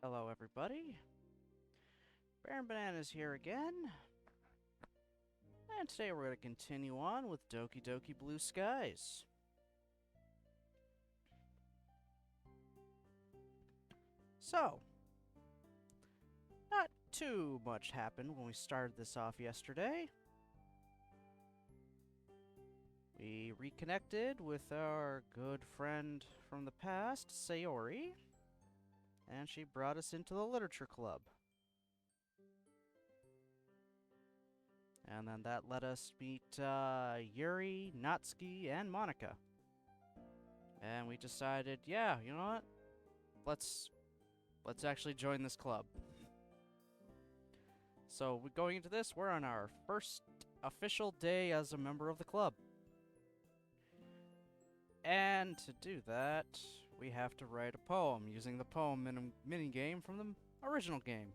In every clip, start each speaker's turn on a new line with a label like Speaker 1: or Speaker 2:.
Speaker 1: Hello, everybody. Baron Banana's here again. And today we're going to continue on with Doki Doki Blue Skies. So, not too much happened when we started this off yesterday. We reconnected with our good friend from the past, Sayori, and she brought us into the literature club. And then that let us meet Yuri, Natsuki, and Monika. And we decided, yeah, you know what? Let's actually join this club. So going into this, we're on our first official day as a member of the club. And to do that, we have to write a poem using the poem mini-game from the original game.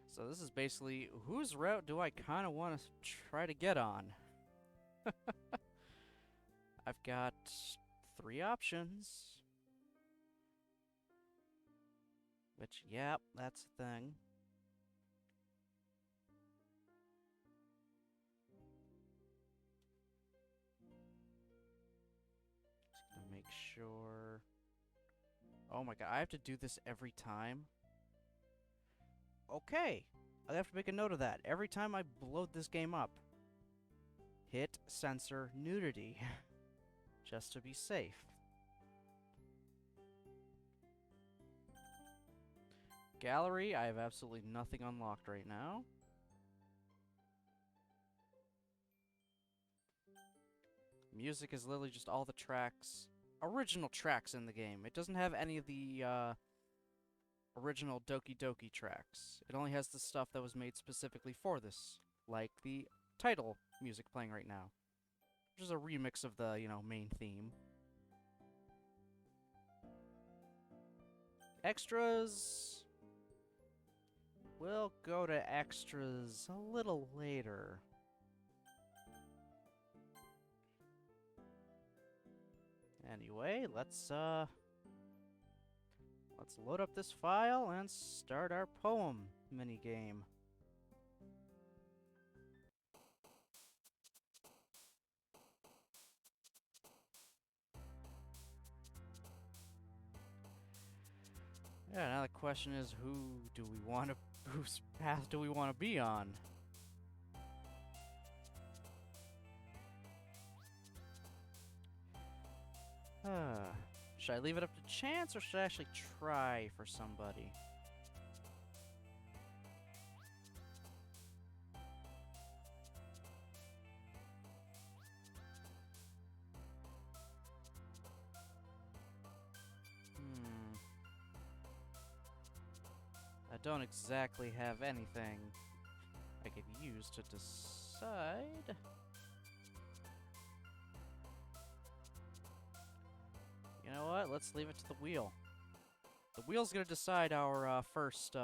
Speaker 1: So this is basically, whose route do I kind of want to try to get on? I've got 3 options. Which, yeah, that's the thing. Just gonna make sure... Oh my god, I have to do this every time? Okay, I have to make a note of that. Every time I load this game up, hit censor nudity, just to be safe. Gallery, I have absolutely nothing unlocked right now. Music is literally just all the tracks, original tracks in the game. It doesn't have any of the, original Doki Doki tracks. It only has the stuff that was made specifically for this, like the title music playing right now, which is a remix of the, main theme. Extras... We'll go to extras a little later. Anyway, let's load up this file and start our poem minigame. Yeah, now the question is, whose path do we want to be on? Should I leave it up to chance, or should I actually try for somebody? I don't exactly have anything I could use to decide. You know what? Let's leave it to the wheel. The wheel's gonna decide our first,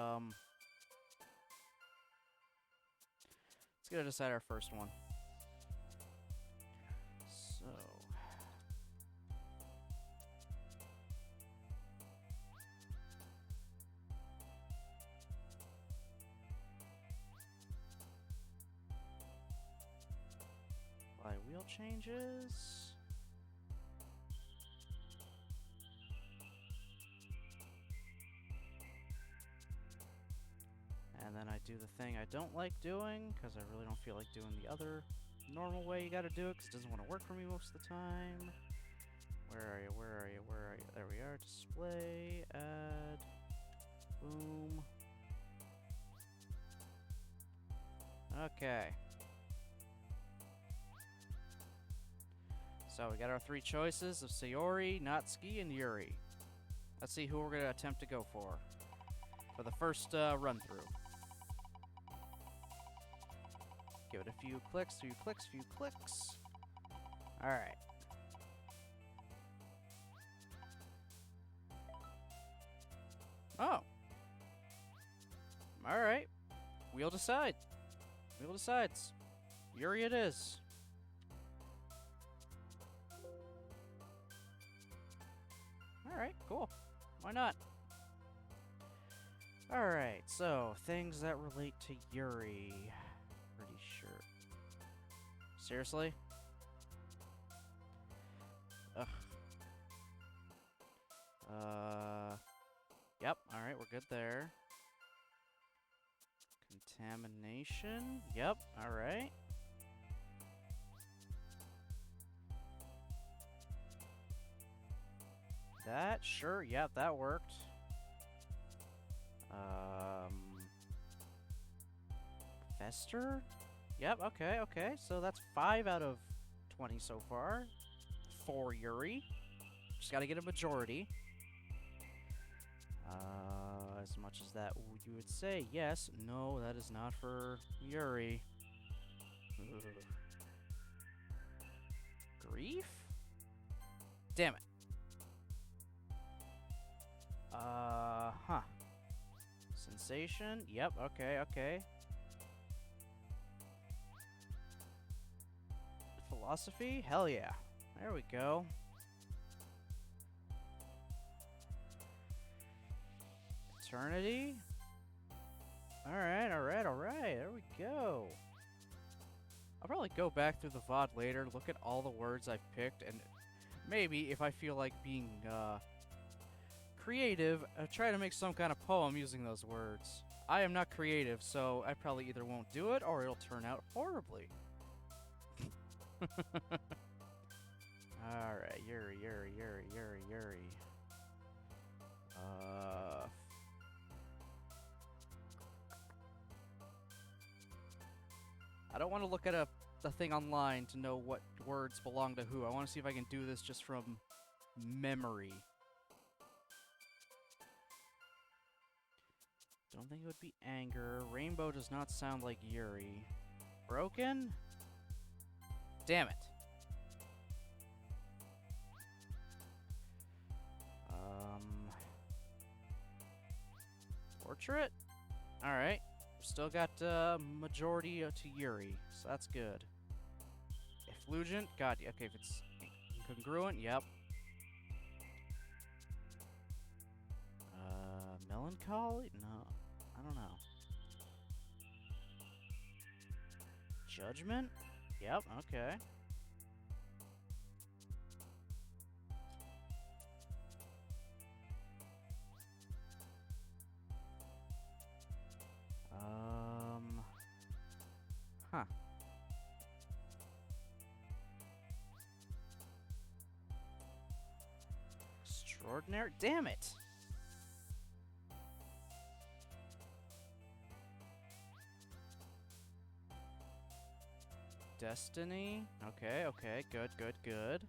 Speaker 1: It's gonna decide our first one. So... Apply wheel changes... And then I do the thing I don't like doing, because I really don't feel like doing the other normal way you gotta do it, because it doesn't want to work for me most of the time. Where are you? Where are you? Where are you? There we are. Display, add, boom. Okay. So we got our 3 choices of Sayori, Natsuki, and Yuri. Let's see who we're gonna attempt to go for the first run-through. Give it a few clicks, few clicks. Alright. Oh. Alright. Wheel decides. Wheel decides. Yuri it is. Alright, cool. Why not? Alright, so, things that relate to Yuri. Pretty sure. Seriously? Ugh. Yep, alright, we're good there. Contamination? Yep, alright. That, sure, yep, that worked. Fester? Yep, okay, okay. So that's 5 out of 20 so far. For Yuri. Just gotta get a majority. As much as that you would say, yes, no, that is not for Yuri. Ugh. Grief? Damn it. Huh. Sensation? Yep, okay, okay. Philosophy? Hell yeah. There we go. Eternity? Alright, alright, alright. There we go. I'll probably go back through the VOD later, look at all the words I've picked, and maybe, if I feel like being, creative, try to make some kind of poem using those words. I am not creative, so I probably either won't do it, or it'll turn out horribly. Alright, Yuri. I don't want to look at a thing online to know what words belong to who. I want to see if I can do this just from memory. Don't think it would be anger. Rainbow does not sound like Yuri. Broken? Damn it. Portrait? Alright. Still got majority to Yuri, so that's good. Effulgent? God, okay, if it's congruent, yep. Melancholy? No, I don't know. Judgment? Yep, okay. Huh. Extraordinary? Damn it! Destiny? Okay, okay, good.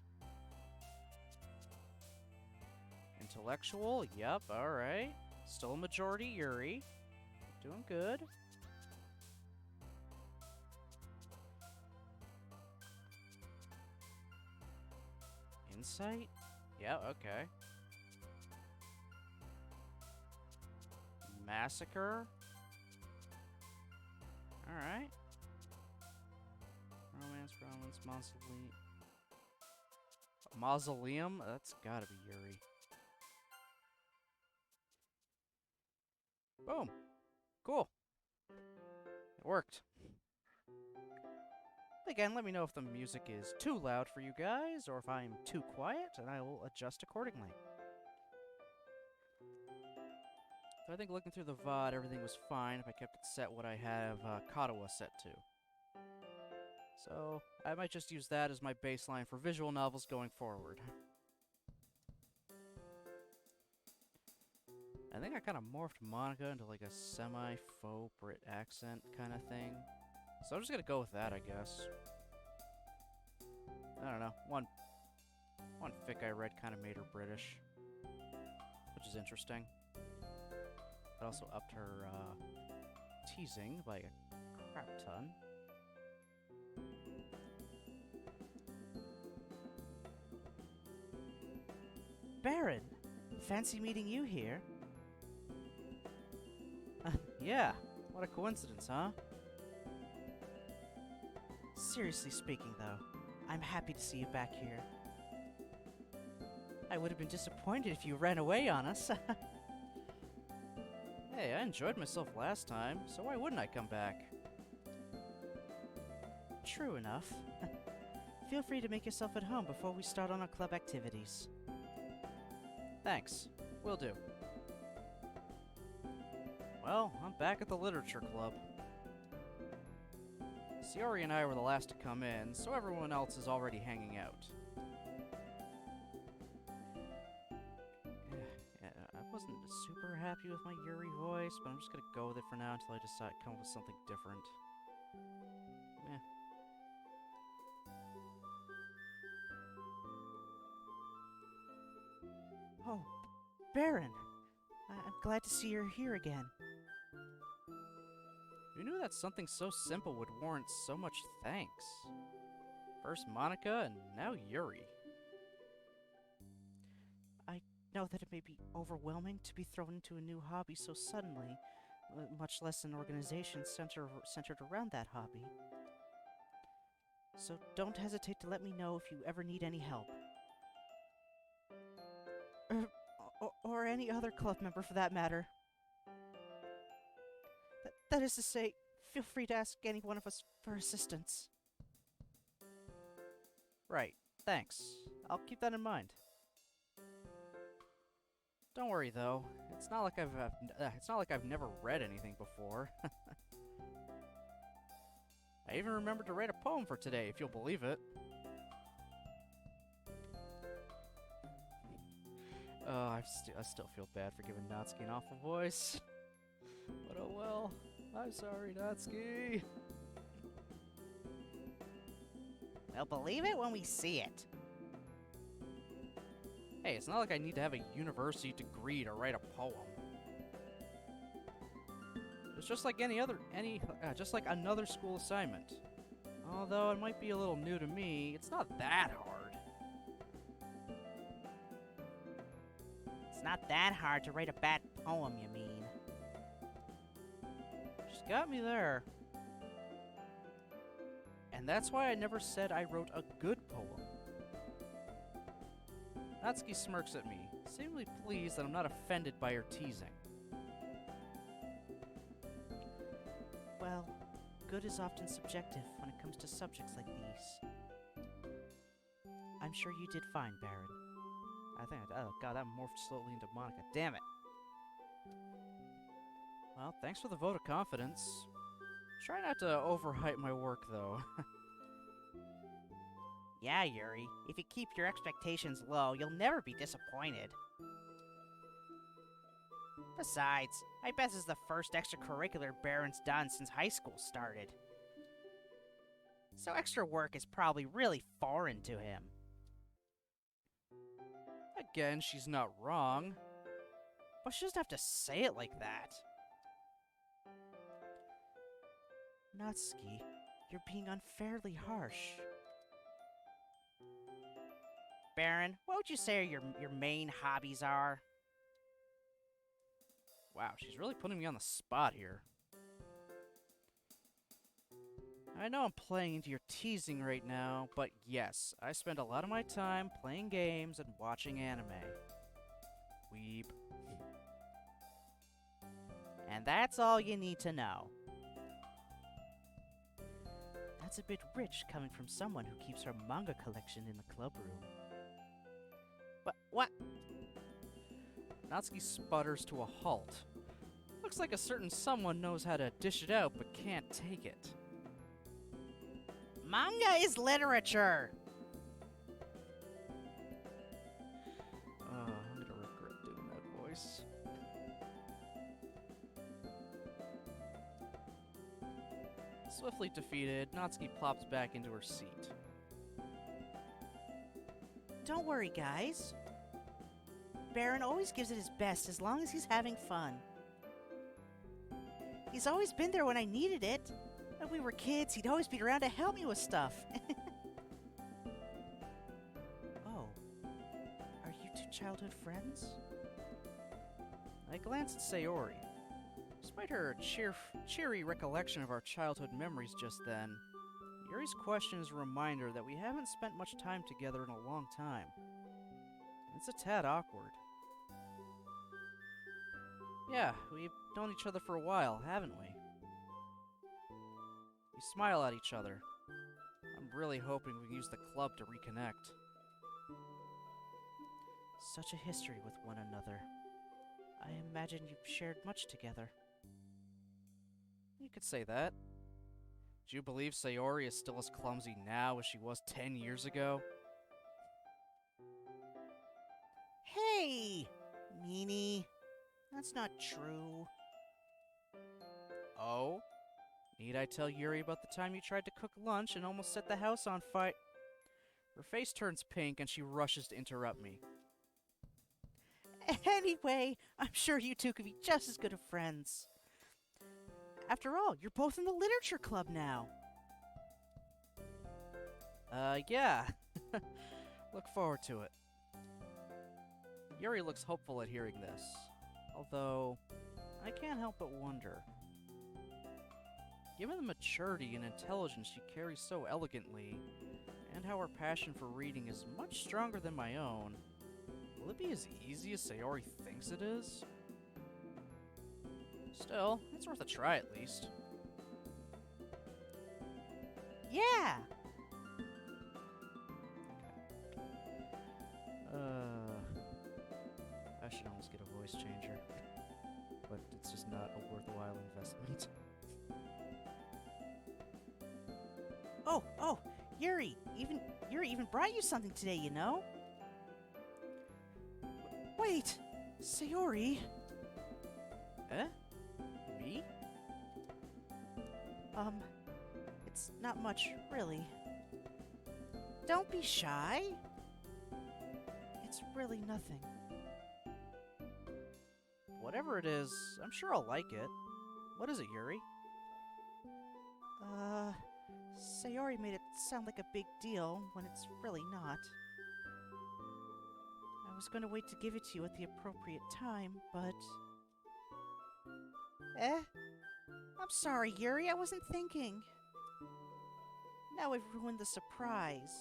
Speaker 1: Intellectual? Yep, alright. Still a majority Yuri. Doing good. Insight? Yeah, okay. Massacre? Alright. Romance, Mausoleum? That's gotta be Yuri. Boom. Cool. It worked. Again, let me know if the music is too loud for you guys, or if I'm too quiet, and I will adjust accordingly. So I think looking through the VOD, everything was fine if I kept it set what I have Katawa set to. So, I might just use that as my baseline for visual novels going forward. I think I kind of morphed Monica into like a semi-faux Brit accent kind of thing. So I'm just gonna go with that, I guess. I don't know. One fic I read kind of made her British, which is interesting. It also upped her teasing by a crap ton. Baron, fancy meeting you here. Yeah, what a coincidence, huh? Seriously speaking, though, I'm happy to see you back here. I would have been disappointed if you ran away on us. Hey, I enjoyed myself last time, so why wouldn't I come back? True enough. Feel free to make yourself at home before we start on our club activities. Thanks. Will do. Well, I'm back at the Literature Club. Sayori and I were the last to come in, so everyone else is already hanging out. I wasn't super happy with my Yuri voice, but I'm just gonna go with it for now until I decide to come up with something different. Eh. Oh, Baron! I'm glad to see you're here again. Who knew that something so simple would warrant so much thanks? First Monica, and now Yuri. I know that it may be overwhelming to be thrown into a new hobby so suddenly, much less an organization centered around that hobby. So don't hesitate to let me know if you ever need any help. Or any other club member for that matter. That is to say, feel free to ask any one of us for assistance. Right, thanks. I'll keep that in mind. Don't worry though, it's not like I've never read anything before. I even remembered to write a poem for today, if you'll believe it. I still feel bad for giving Natsuki an awful voice. But oh well. I'm sorry, Natsuki.
Speaker 2: We'll believe it when we see it.
Speaker 1: Hey, it's not like I need to have a university degree to write a poem. It's just like just like another school assignment. Although it might be a little new to me, it's not that hard.
Speaker 2: It's not that hard to write a bad poem, you mean?
Speaker 1: She's got me there. And that's why I never said I wrote a good poem. Natsuki smirks at me, seemingly pleased that I'm not offended by her teasing.
Speaker 2: Well, good is often subjective when it comes to subjects like these. I'm sure you did fine, Baron.
Speaker 1: Oh god, that morphed slowly into Monica. Damn it. Well, thanks for the vote of confidence. Try not to overhype my work, though.
Speaker 2: Yeah, Yuri. If you keep your expectations low, you'll never be disappointed. Besides, I bet this is the first extracurricular Baron's done since high school started. So extra work is probably really foreign to him.
Speaker 1: Again, she's not wrong.
Speaker 2: But she doesn't have to say it like that. Natsuki, you're being unfairly harsh. Baron, what would you say your main hobbies are?
Speaker 1: Wow, she's really putting me on the spot here. I know I'm playing into your teasing right now, but yes, I spend a lot of my time playing games and watching anime. Weeb.
Speaker 2: And that's all you need to know. That's a bit rich coming from someone who keeps her manga collection in the club room. But what?
Speaker 1: Natsuki sputters to a halt. Looks like a certain someone knows how to dish it out but can't take it.
Speaker 2: Manga is literature!
Speaker 1: I'm gonna regret doing that voice. Swiftly defeated, Natsuki plops back into her seat.
Speaker 2: Don't worry, guys. Baron always gives it his best as long as he's having fun. He's always been there when I needed it. When we were kids, he'd always be around to help me with stuff. Oh. Are you two childhood friends?
Speaker 1: I glance at Sayori. Despite her cheery recollection of our childhood memories just then, Yuri's question is a reminder that we haven't spent much time together in a long time. It's a tad awkward. Yeah, we've known each other for a while, haven't we? We smile at each other. I'm really hoping we can use the club to reconnect.
Speaker 2: Such a history with one another. I imagine you've shared much together.
Speaker 1: You could say that. Do you believe Sayori is still as clumsy now as she was 10 years ago?
Speaker 2: Hey, meanie. That's not true.
Speaker 1: Oh? Need I tell Yuri about the time you tried to cook lunch and almost set the house on fire? Her face turns pink and she rushes to interrupt me.
Speaker 2: Anyway, I'm sure you two could be just as good of friends. After all, you're both in the literature club now.
Speaker 1: Yeah. Look forward to it. Yuri looks hopeful at hearing this, although I can't help but wonder. Given the maturity and intelligence she carries so elegantly, and how her passion for reading is much stronger than my own, will it be as easy as Sayori thinks it is? Still, it's worth a try at least.
Speaker 2: Yeah!
Speaker 1: I should almost get a voice changer, but it's just not a worthwhile investment.
Speaker 2: Oh, Yuri even brought you something today, you know? Wait, Sayori.
Speaker 1: Eh? Me?
Speaker 2: It's not much, really. Don't be shy. It's really nothing.
Speaker 1: Whatever it is, I'm sure I'll like it. What is it, Yuri?
Speaker 2: Sayori made it sound like a big deal when it's really not. I was going to wait to give it to you at the appropriate time, but... I'm sorry, Yuri, I wasn't thinking. Now I've ruined the surprise.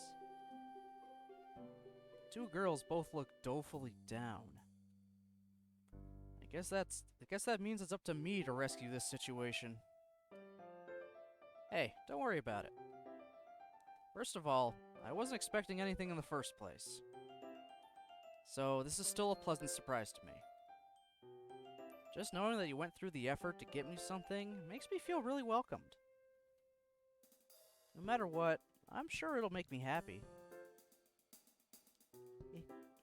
Speaker 1: Two girls both look dolefully down. I guess that means it's up to me to rescue this situation. Hey, don't worry about it. First of all, I wasn't expecting anything in the first place. So this is still a pleasant surprise to me. Just knowing that you went through the effort to get me something makes me feel really welcomed. No matter what, I'm sure it'll make me happy.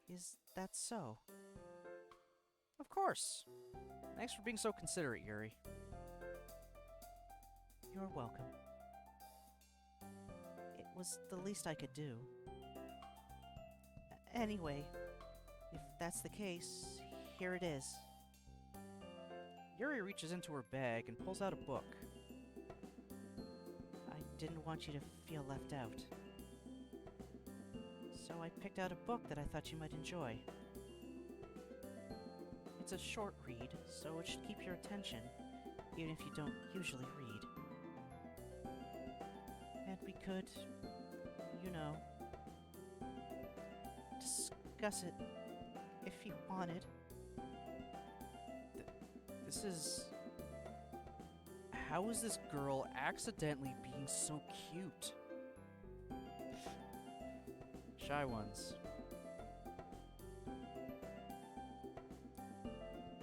Speaker 2: Is that so?
Speaker 1: Of course. Thanks for being so considerate, Yuri.
Speaker 2: You're welcome. It was the least I could do. Anyway, if that's the case, here it is.
Speaker 1: Yuri reaches into her bag and pulls out a book.
Speaker 2: I didn't want you to feel left out. So I picked out a book that I thought you might enjoy. It's a short read, so it should keep your attention, even if you don't usually read. And we could, you know, discuss it if you wanted.
Speaker 1: This is... How is this girl accidentally being so cute? Shy ones.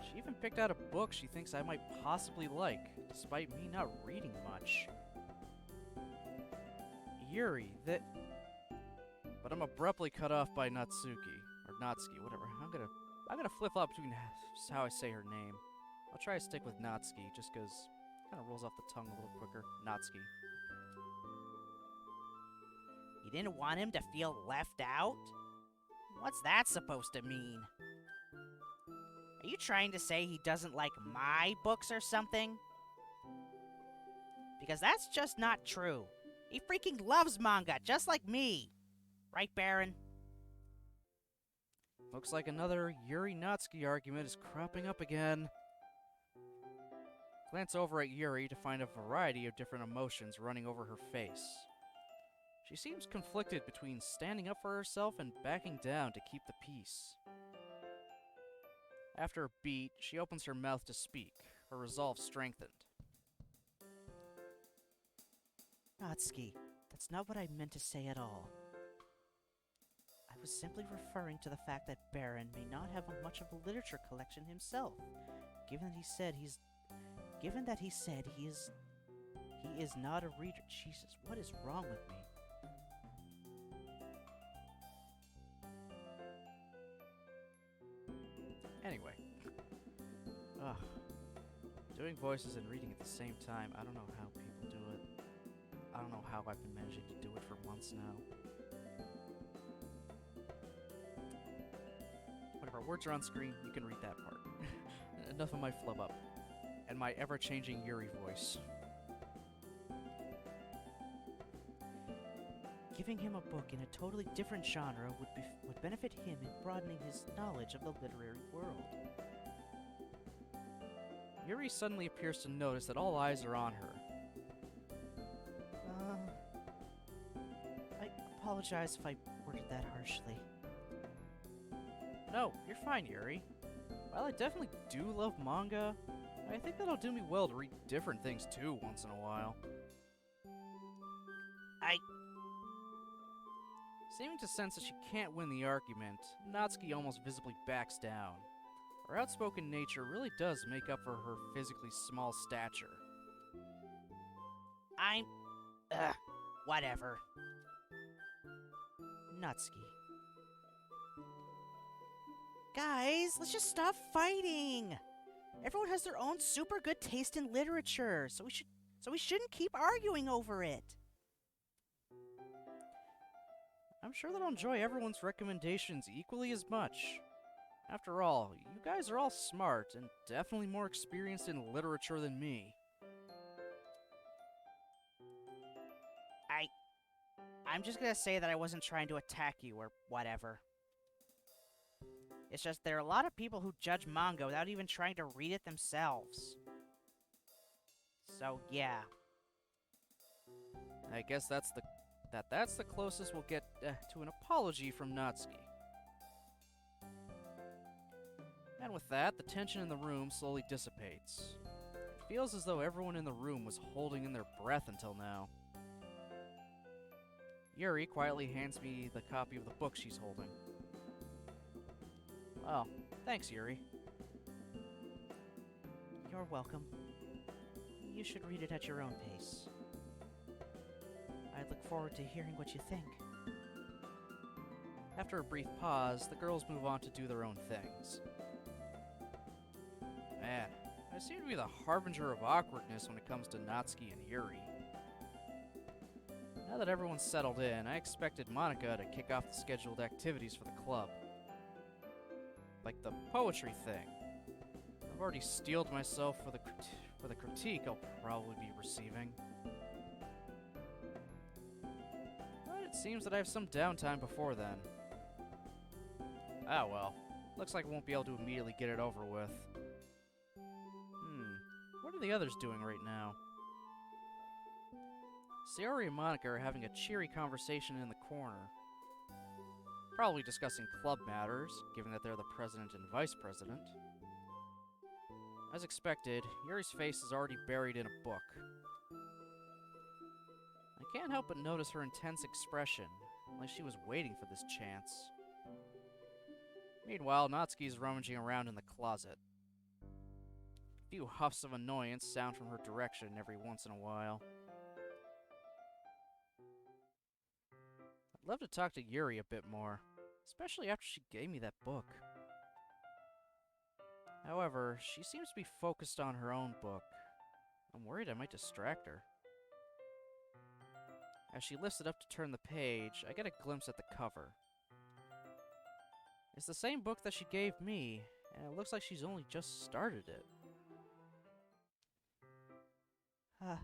Speaker 1: She even picked out a book she thinks I might possibly like, despite me not reading much. Yuri, that... But I'm abruptly cut off by Natsuki. Or Natsuki, whatever. I'm gonna flip-flop between how I say her name. I'll try to stick with Natsuki, just because it kind of rolls off the tongue a little quicker. Natsuki.
Speaker 2: You didn't want him to feel left out? What's that supposed to mean? Are you trying to say he doesn't like my books or something? Because that's just not true. He freaking loves manga, just like me. Right, Baron?
Speaker 1: Looks like another Yuri Natsuki argument is cropping up again. Glance over at Yuri to find a variety of different emotions running over her face. She seems conflicted between standing up for herself and backing down to keep the peace. After a beat, she opens her mouth to speak, her resolve strengthened.
Speaker 2: Natsuki, that's not what I meant to say at all. I was simply referring to the fact that Baron may not have much of a literature collection himself, given that he said he is not a reader. Jesus, what is wrong with me?
Speaker 1: Anyway. Ugh. Doing voices and reading at the same time, I don't know how people do it. I don't know how I've been managing to do it for months now. Whenever words are on screen, you can read that part. Enough of my flub up. And my ever-changing Yuri voice.
Speaker 2: Giving him a book in a totally different genre would benefit him in broadening his knowledge of the literary world.
Speaker 1: Yuri suddenly appears to notice that all eyes are on her.
Speaker 2: I apologize if I worded that harshly.
Speaker 1: No, you're fine, Yuri. While I definitely do love manga, I think that'll do me well to read different things too once in a while. Seeming to sense that she can't win the argument, Natsuki almost visibly backs down. Her outspoken nature really does make up for her physically small stature.
Speaker 2: Whatever. Natsuki. Guys, let's just stop fighting! Everyone has their own super good taste in literature, so we shouldn't keep arguing over it.
Speaker 1: I'm sure that I'll enjoy everyone's recommendations equally as much. After all, you guys are all smart and definitely more experienced in literature than me.
Speaker 2: I'm just gonna say that I wasn't trying to attack you or whatever. It's just there are a lot of people who judge manga without even trying to read it themselves. So, yeah.
Speaker 1: I guess that's the closest we'll get to an apology from Natsuki. And with that, the tension in the room slowly dissipates. It feels as though everyone in the room was holding in their breath until now. Yuri quietly hands me the copy of the book she's holding. Oh, thanks, Yuri.
Speaker 2: You're welcome. You should read it at your own pace. I look forward to hearing what you think.
Speaker 1: After a brief pause, the girls move on to do their own things. Man, I seem to be the harbinger of awkwardness when it comes to Natsuki and Yuri. Now that everyone's settled in, I expected Monica to kick off the scheduled activities for the club. Like the poetry thing. I've already steeled myself for the critique I'll probably be receiving. But it seems that I have some downtime before then. Ah well, looks like I won't be able to immediately get it over with. What are the others doing right now? Sayori and Monica are having a cheery conversation in the corner. Probably discussing club matters, given that they're the president and vice president. As expected, Yuri's face is already buried in a book. I can't help but notice her intense expression, like she was waiting for this chance. Meanwhile, Natsuki's rummaging around in the closet. A few huffs of annoyance sound from her direction every once in a while. I'd love to talk to Yuri a bit more, especially after she gave me that book. However, she seems to be focused on her own book. I'm worried I might distract her. As she lifts it up to turn the page, I get a glimpse at the cover. It's the same book that she gave me, and it looks like she's only just started it. Oh,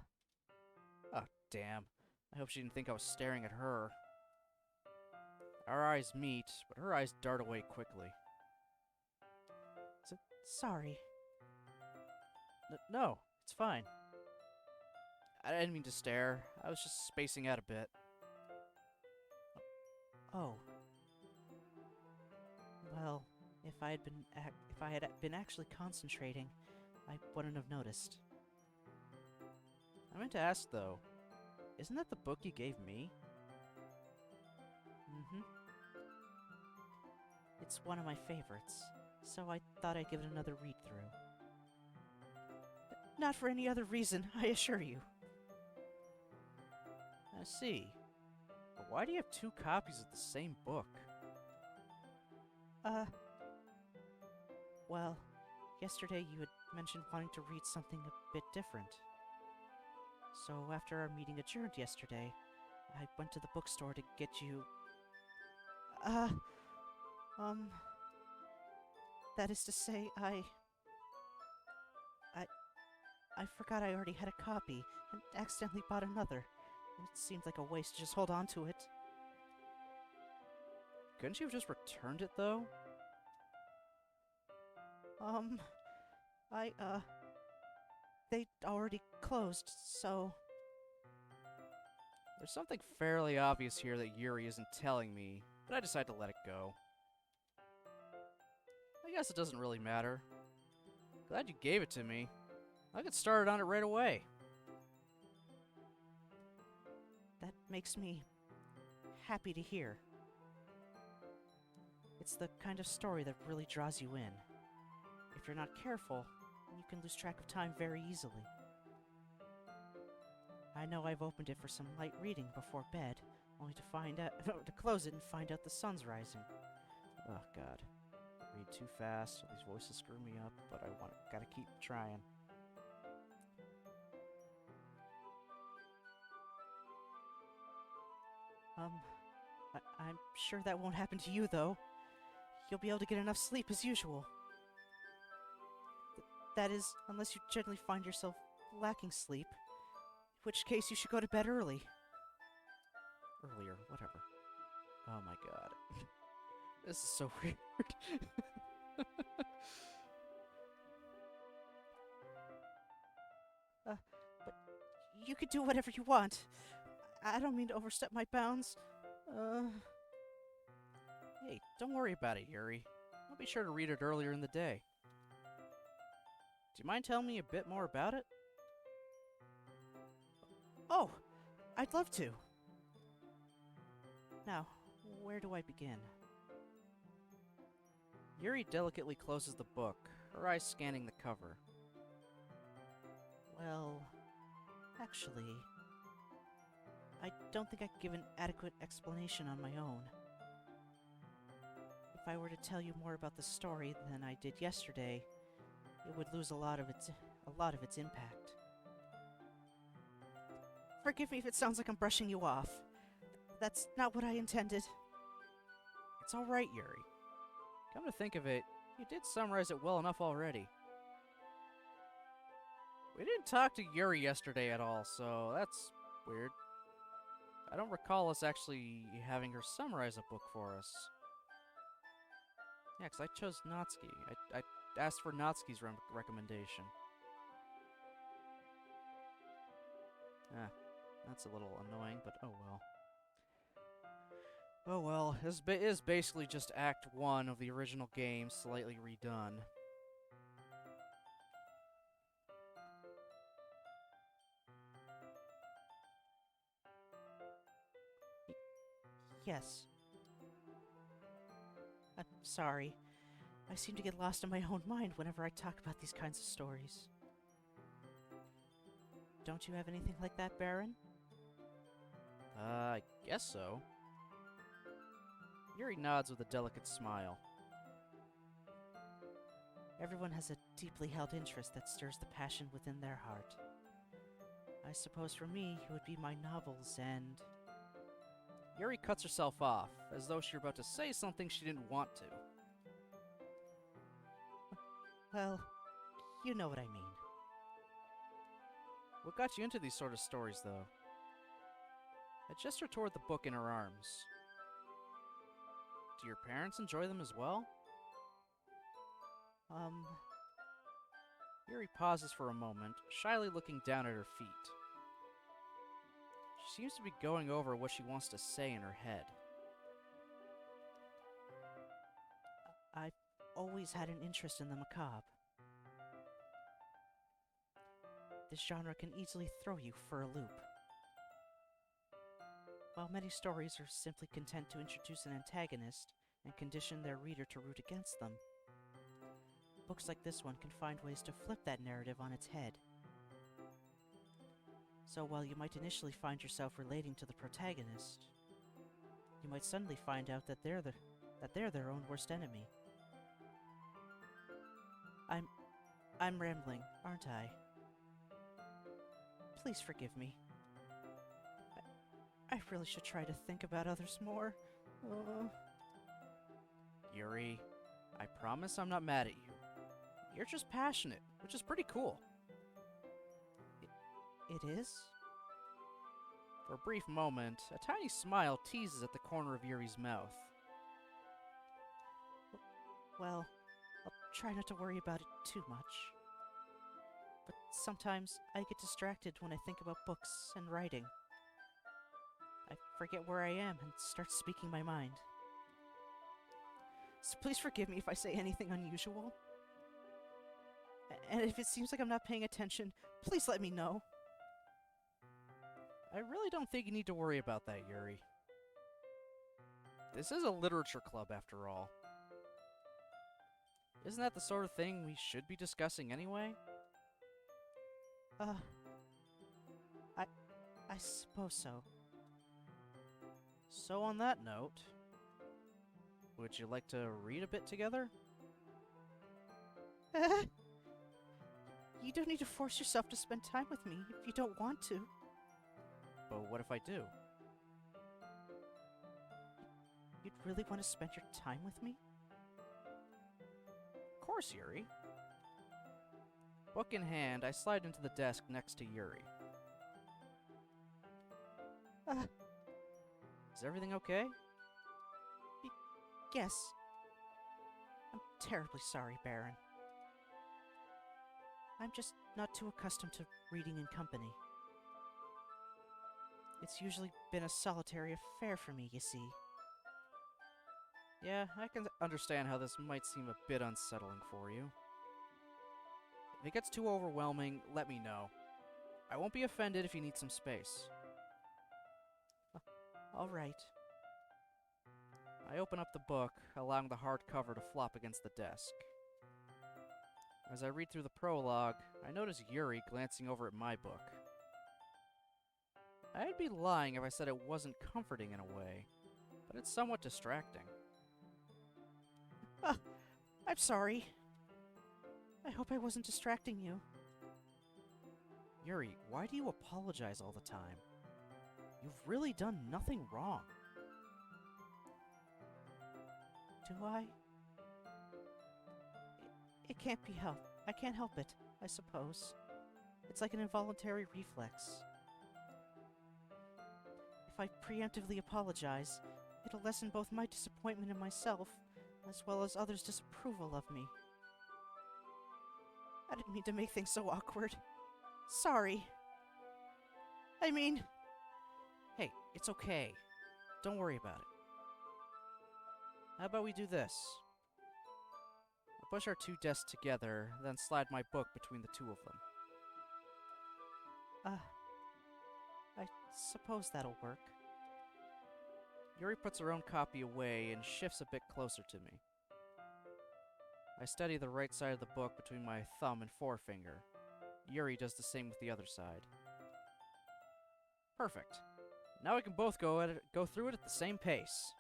Speaker 1: damn. I hope she didn't think I was staring at her. Our eyes meet, but her eyes dart away quickly.
Speaker 2: Sorry.
Speaker 1: No, it's fine. I didn't mean to stare. I was just spacing out a bit.
Speaker 2: Oh. Well, if I had been actually concentrating, I wouldn't have noticed.
Speaker 1: I meant to ask, though, isn't that the book you gave me?
Speaker 2: Mm-hmm. It's one of my favorites, so I thought I'd give it another read-through. Not for any other reason, I assure you.
Speaker 1: I see. But why do you have two copies of the same book?
Speaker 2: Well, yesterday you had mentioned wanting to read something a bit different. So after our meeting adjourned yesterday, I went to the bookstore to get you... That is to say, I forgot I already had a copy, and accidentally bought another, and it seemed like a waste to just hold on to it.
Speaker 1: Couldn't you have just returned it, though?
Speaker 2: They already closed, so...
Speaker 1: There's something fairly obvious here that Yuri isn't telling me, but I decide to let it go. I guess it doesn't really matter. Glad you gave it to me. I'll get started on it right away.
Speaker 2: That makes me happy to hear. It's the kind of story that really draws you in. If you're not careful, you can lose track of time very easily. I know I've opened it for some light reading before bed, only to find out to close it and find out the sun's rising.
Speaker 1: Oh god. Read too fast, these voices screw me up, but gotta keep trying.
Speaker 2: I'm sure that won't happen to you, though. You'll be able to get enough sleep as usual. That is, unless you generally find yourself lacking sleep, in which case you should go to bed early.
Speaker 1: Earlier, whatever. Oh my god. This is so weird.
Speaker 2: But you can do whatever you want. I don't mean to overstep my bounds.
Speaker 1: Hey, don't worry about it, Yuri. I'll be sure to read it earlier in the day. Do you mind telling me a bit more about it?
Speaker 2: Oh, I'd love to. Now, where do I begin?
Speaker 1: Yuri delicately closes the book, her eyes scanning the cover.
Speaker 2: Well, actually, I don't think I could give an adequate explanation on my own. If I were to tell you more about the story than I did yesterday, it would lose a lot of its impact. Forgive me if it sounds like I'm brushing you off. That's not what I intended.
Speaker 1: It's alright, Yuri. Come to think of it, you did summarize it well enough already. We didn't talk to Yuri yesterday at all, so that's weird. I don't recall us actually having her summarize a book for us. Yeah, 'cause I chose Natsuki. I asked for Natsuki's recommendation. That's a little annoying, but oh well. Oh well, this is basically just Act 1 of the original game, slightly redone.
Speaker 2: Yes. I'm sorry. I seem to get lost in my own mind whenever I talk about these kinds of stories. Don't you have anything like that, Baron?
Speaker 1: I guess so. Yuri nods with a delicate smile.
Speaker 2: Everyone has a deeply held interest that stirs the passion within their heart. I suppose for me, it would be my novels and...
Speaker 1: Yuri cuts herself off, as though she were about to say something she didn't want to.
Speaker 2: Well, you know what I mean.
Speaker 1: What got you into these sort of stories, though? I gestured toward the book in her arms. Do your parents enjoy them as well? Yuri pauses for a moment, shyly looking down at her feet. She seems to be going over what she wants to say in her head.
Speaker 2: always had an interest in the macabre. This genre can easily throw you for a loop. While many stories are simply content to introduce an antagonist and condition their reader to root against them, books like this one can find ways to flip that narrative on its head. So while you might initially find yourself relating to the protagonist, you might suddenly find out that they're their own worst enemy. I'm rambling, aren't I? Please forgive me. I really should try to think about others more.
Speaker 1: Yuri, I promise I'm not mad at you. You're just passionate, which is pretty cool.
Speaker 2: It is?
Speaker 1: For a brief moment, a tiny smile teases at the corner of Yuri's mouth.
Speaker 2: Well, I'll try not to worry about it too much. But sometimes I get distracted when I think about books and writing. I forget where I am and start speaking my mind. So please forgive me if I say anything unusual. And if it seems like I'm not paying attention, please let me know.
Speaker 1: I really don't think you need to worry about that, Yuri. This is a literature club, after all. Isn't that the sort of thing we should be discussing anyway?
Speaker 2: I suppose so.
Speaker 1: So on that note, would you like to read a bit together?
Speaker 2: You don't need to force yourself to spend time with me if you don't want to.
Speaker 1: But what if I do?
Speaker 2: You'd really want to spend your time with me?
Speaker 1: Of course, Yuri. Book in hand, I slide into the desk next to Yuri. Is everything okay?
Speaker 2: Yes. I'm terribly sorry, Baron. I'm just not too accustomed to reading in company. It's usually been a solitary affair for me, you see.
Speaker 1: Yeah, I can understand how this might seem a bit unsettling for you. If it gets too overwhelming, let me know. I won't be offended if you need some space.
Speaker 2: All right.
Speaker 1: I open up the book, allowing the hardcover to flop against the desk. As I read through the prologue, I notice Yuri glancing over at my book. I'd be lying if I said it wasn't comforting in a way, but it's somewhat distracting.
Speaker 2: I'm sorry. I hope I wasn't distracting you.
Speaker 1: Yuri, why do you apologize all the time? You've really done nothing wrong.
Speaker 2: Do I? It can't be helped. I can't help it, I suppose. It's like an involuntary reflex. If I preemptively apologize, it'll lessen both my disappointment in myself, as well as others' disapproval of me. I didn't mean to make things so awkward. Sorry. I mean...
Speaker 1: Hey, it's okay. Don't worry about it. How about we do this? I push our two desks together, then slide my book between the two of them.
Speaker 2: I suppose that'll work.
Speaker 1: Yuri puts her own copy away and shifts a bit closer to me. I steady the right side of the book between my thumb and forefinger. Yuri does the same with the other side. Perfect. Now we can both go through it at the same pace.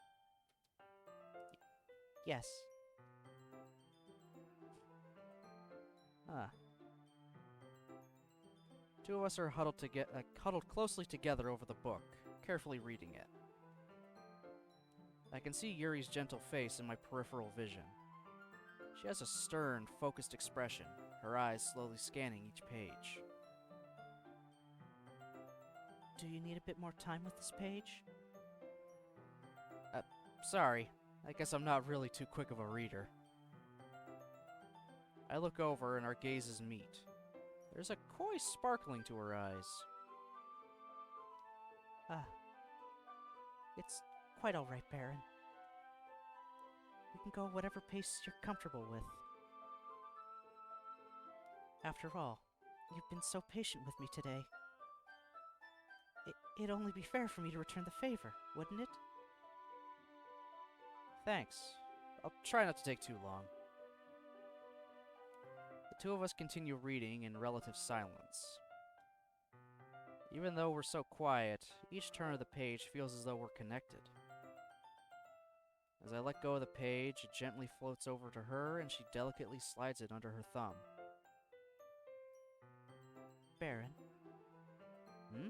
Speaker 2: Yes.
Speaker 1: Two of us are huddled closely together over the book, carefully reading it. I can see Yuri's gentle face in my peripheral vision. She has a stern, focused expression, her eyes slowly scanning each page.
Speaker 2: Do you need a bit more time with this page?
Speaker 1: Sorry, I guess I'm not really too quick of a reader. I look over and our gazes meet. There's a coy sparkling to her eyes.
Speaker 2: It's quite all right, Baron. can go whatever pace you're comfortable with. After all, you've been so patient with me today. It'd only be fair for me to return the favor, wouldn't it?
Speaker 1: Thanks. I'll try not to take too long. The two of us continue reading in relative silence. Even though we're so quiet, each turn of the page feels as though we're connected. As I let go of the page, it gently floats over to her and she delicately slides it under her thumb.
Speaker 2: Baron.
Speaker 1: Hmm?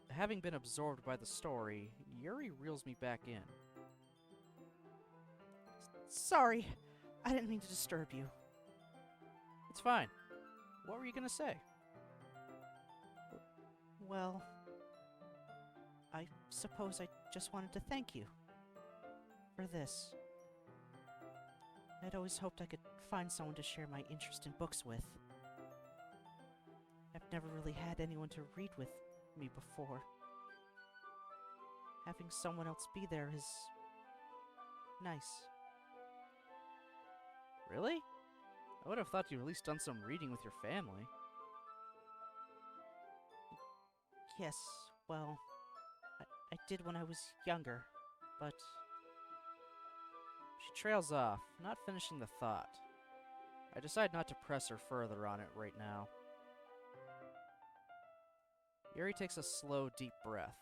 Speaker 1: Having been absorbed by the story, Yuri reels me back in.
Speaker 2: Sorry, I didn't mean to disturb you.
Speaker 1: It's fine. What were you gonna say?
Speaker 2: Well, I suppose I just wanted to thank you for this. I'd always hoped I could find someone to share my interest in books with. I've never really had anyone to read with me before. Having someone else be there is nice.
Speaker 1: Really? I would have thought you'd at least done some reading with your family.
Speaker 2: Yes, well, I did when I was younger, but...
Speaker 1: She trails off, not finishing the thought. I decide not to press her further on it right now. Yuri takes a slow, deep breath.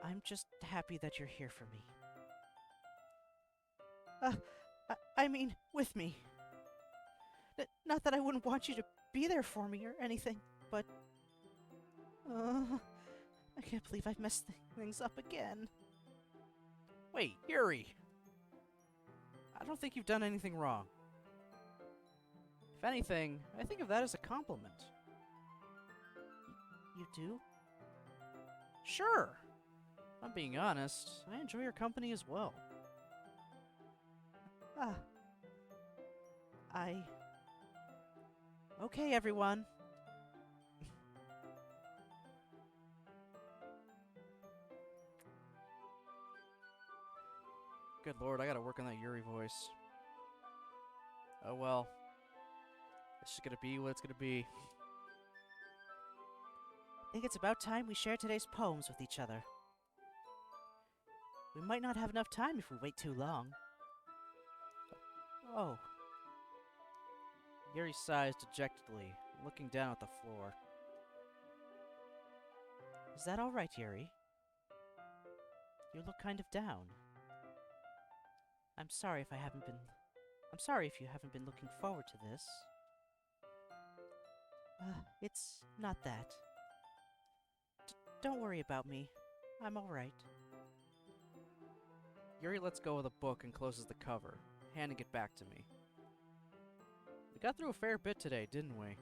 Speaker 2: I'm just happy that you're here for me. I mean, with me. Not that I wouldn't want you to be there for me or anything, but... I can't believe I've messed things up again.
Speaker 1: Wait, Yuri! I don't think you've done anything wrong. If anything, I think of that as a compliment.
Speaker 2: You do?
Speaker 1: Sure! If I'm being honest, I enjoy your company as well.
Speaker 2: Okay, everyone.
Speaker 1: Good lord, I gotta work on that Yuri voice. Oh well. It's just gonna be what it's gonna be.
Speaker 2: I think it's about time we share today's poems with each other. We might not have enough time if we wait too long. Oh.
Speaker 1: Yuri sighs dejectedly, looking down at the floor.
Speaker 2: Is that all right, Yuri? You look kind of down. I'm sorry if you haven't been looking forward to this. It's not that. Don't worry about me. I'm all right.
Speaker 1: Yuri lets go of the book and closes the cover, handing it back to me. We got through a fair bit today, didn't we?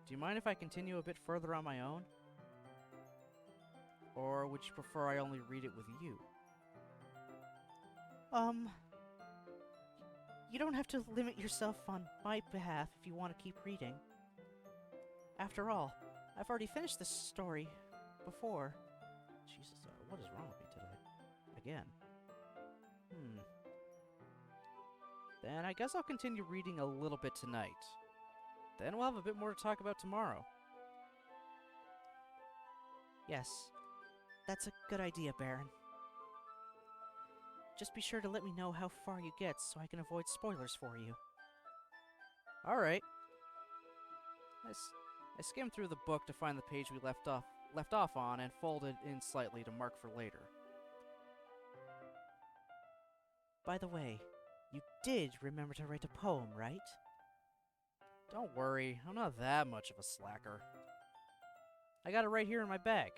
Speaker 1: Do you mind if I continue a bit further on my own? Or would you prefer I only read it with you?
Speaker 2: You don't have to limit yourself on my behalf if you want to keep reading. After all, I've already finished this story before.
Speaker 1: Jesus, what is wrong with me today? Again. Then I guess I'll continue reading a little bit tonight. Then we'll have a bit more to talk about tomorrow.
Speaker 2: Yes, that's a good idea, Baron. Just be sure to let me know how far you get so I can avoid spoilers for you.
Speaker 1: Alright. I skimmed through the book to find the page we left off on and folded in slightly to mark for later.
Speaker 2: By the way, you did remember to write a poem, right?
Speaker 1: Don't worry, I'm not that much of a slacker. I got it right here in my bag.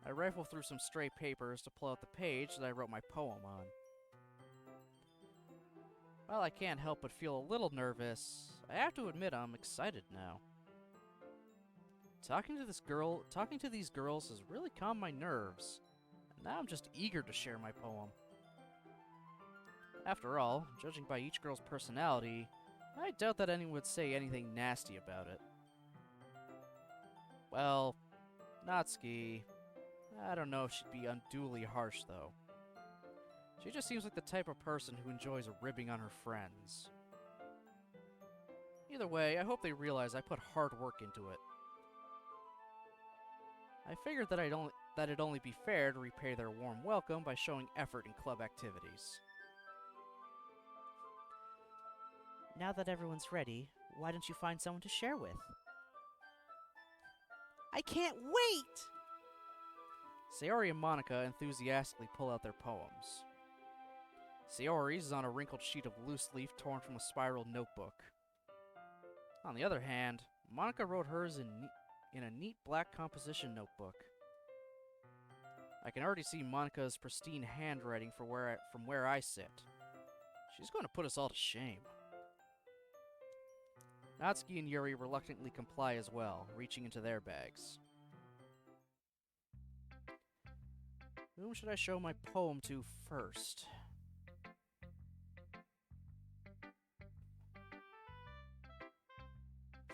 Speaker 1: I rifle through some stray papers to pull out the page that I wrote my poem on. While I can't help but feel a little nervous, I have to admit I'm excited now. Talking to these girls has really calmed my nerves, and now I'm just eager to share my poem. After all, judging by each girl's personality, I doubt that anyone would say anything nasty about it. Well, Natsuki, I don't know if she'd be unduly harsh, though. She just seems like the type of person who enjoys ribbing on her friends. Either way, I hope they realize I put hard work into it. I figured that it'd only be fair to repay their warm welcome by showing effort in club activities.
Speaker 2: Now that everyone's ready, why don't you find someone to share with? I can't wait!
Speaker 1: Sayori and Monica enthusiastically pull out their poems. Sayori's is on a wrinkled sheet of loose leaf torn from a spiral notebook. On the other hand, Monica wrote hers in a neat black composition notebook. I can already see Monica's pristine handwriting from where I sit. She's going to put us all to shame. Natsuki and Yuri reluctantly comply as well, reaching into their bags. Whom should I show my poem to first?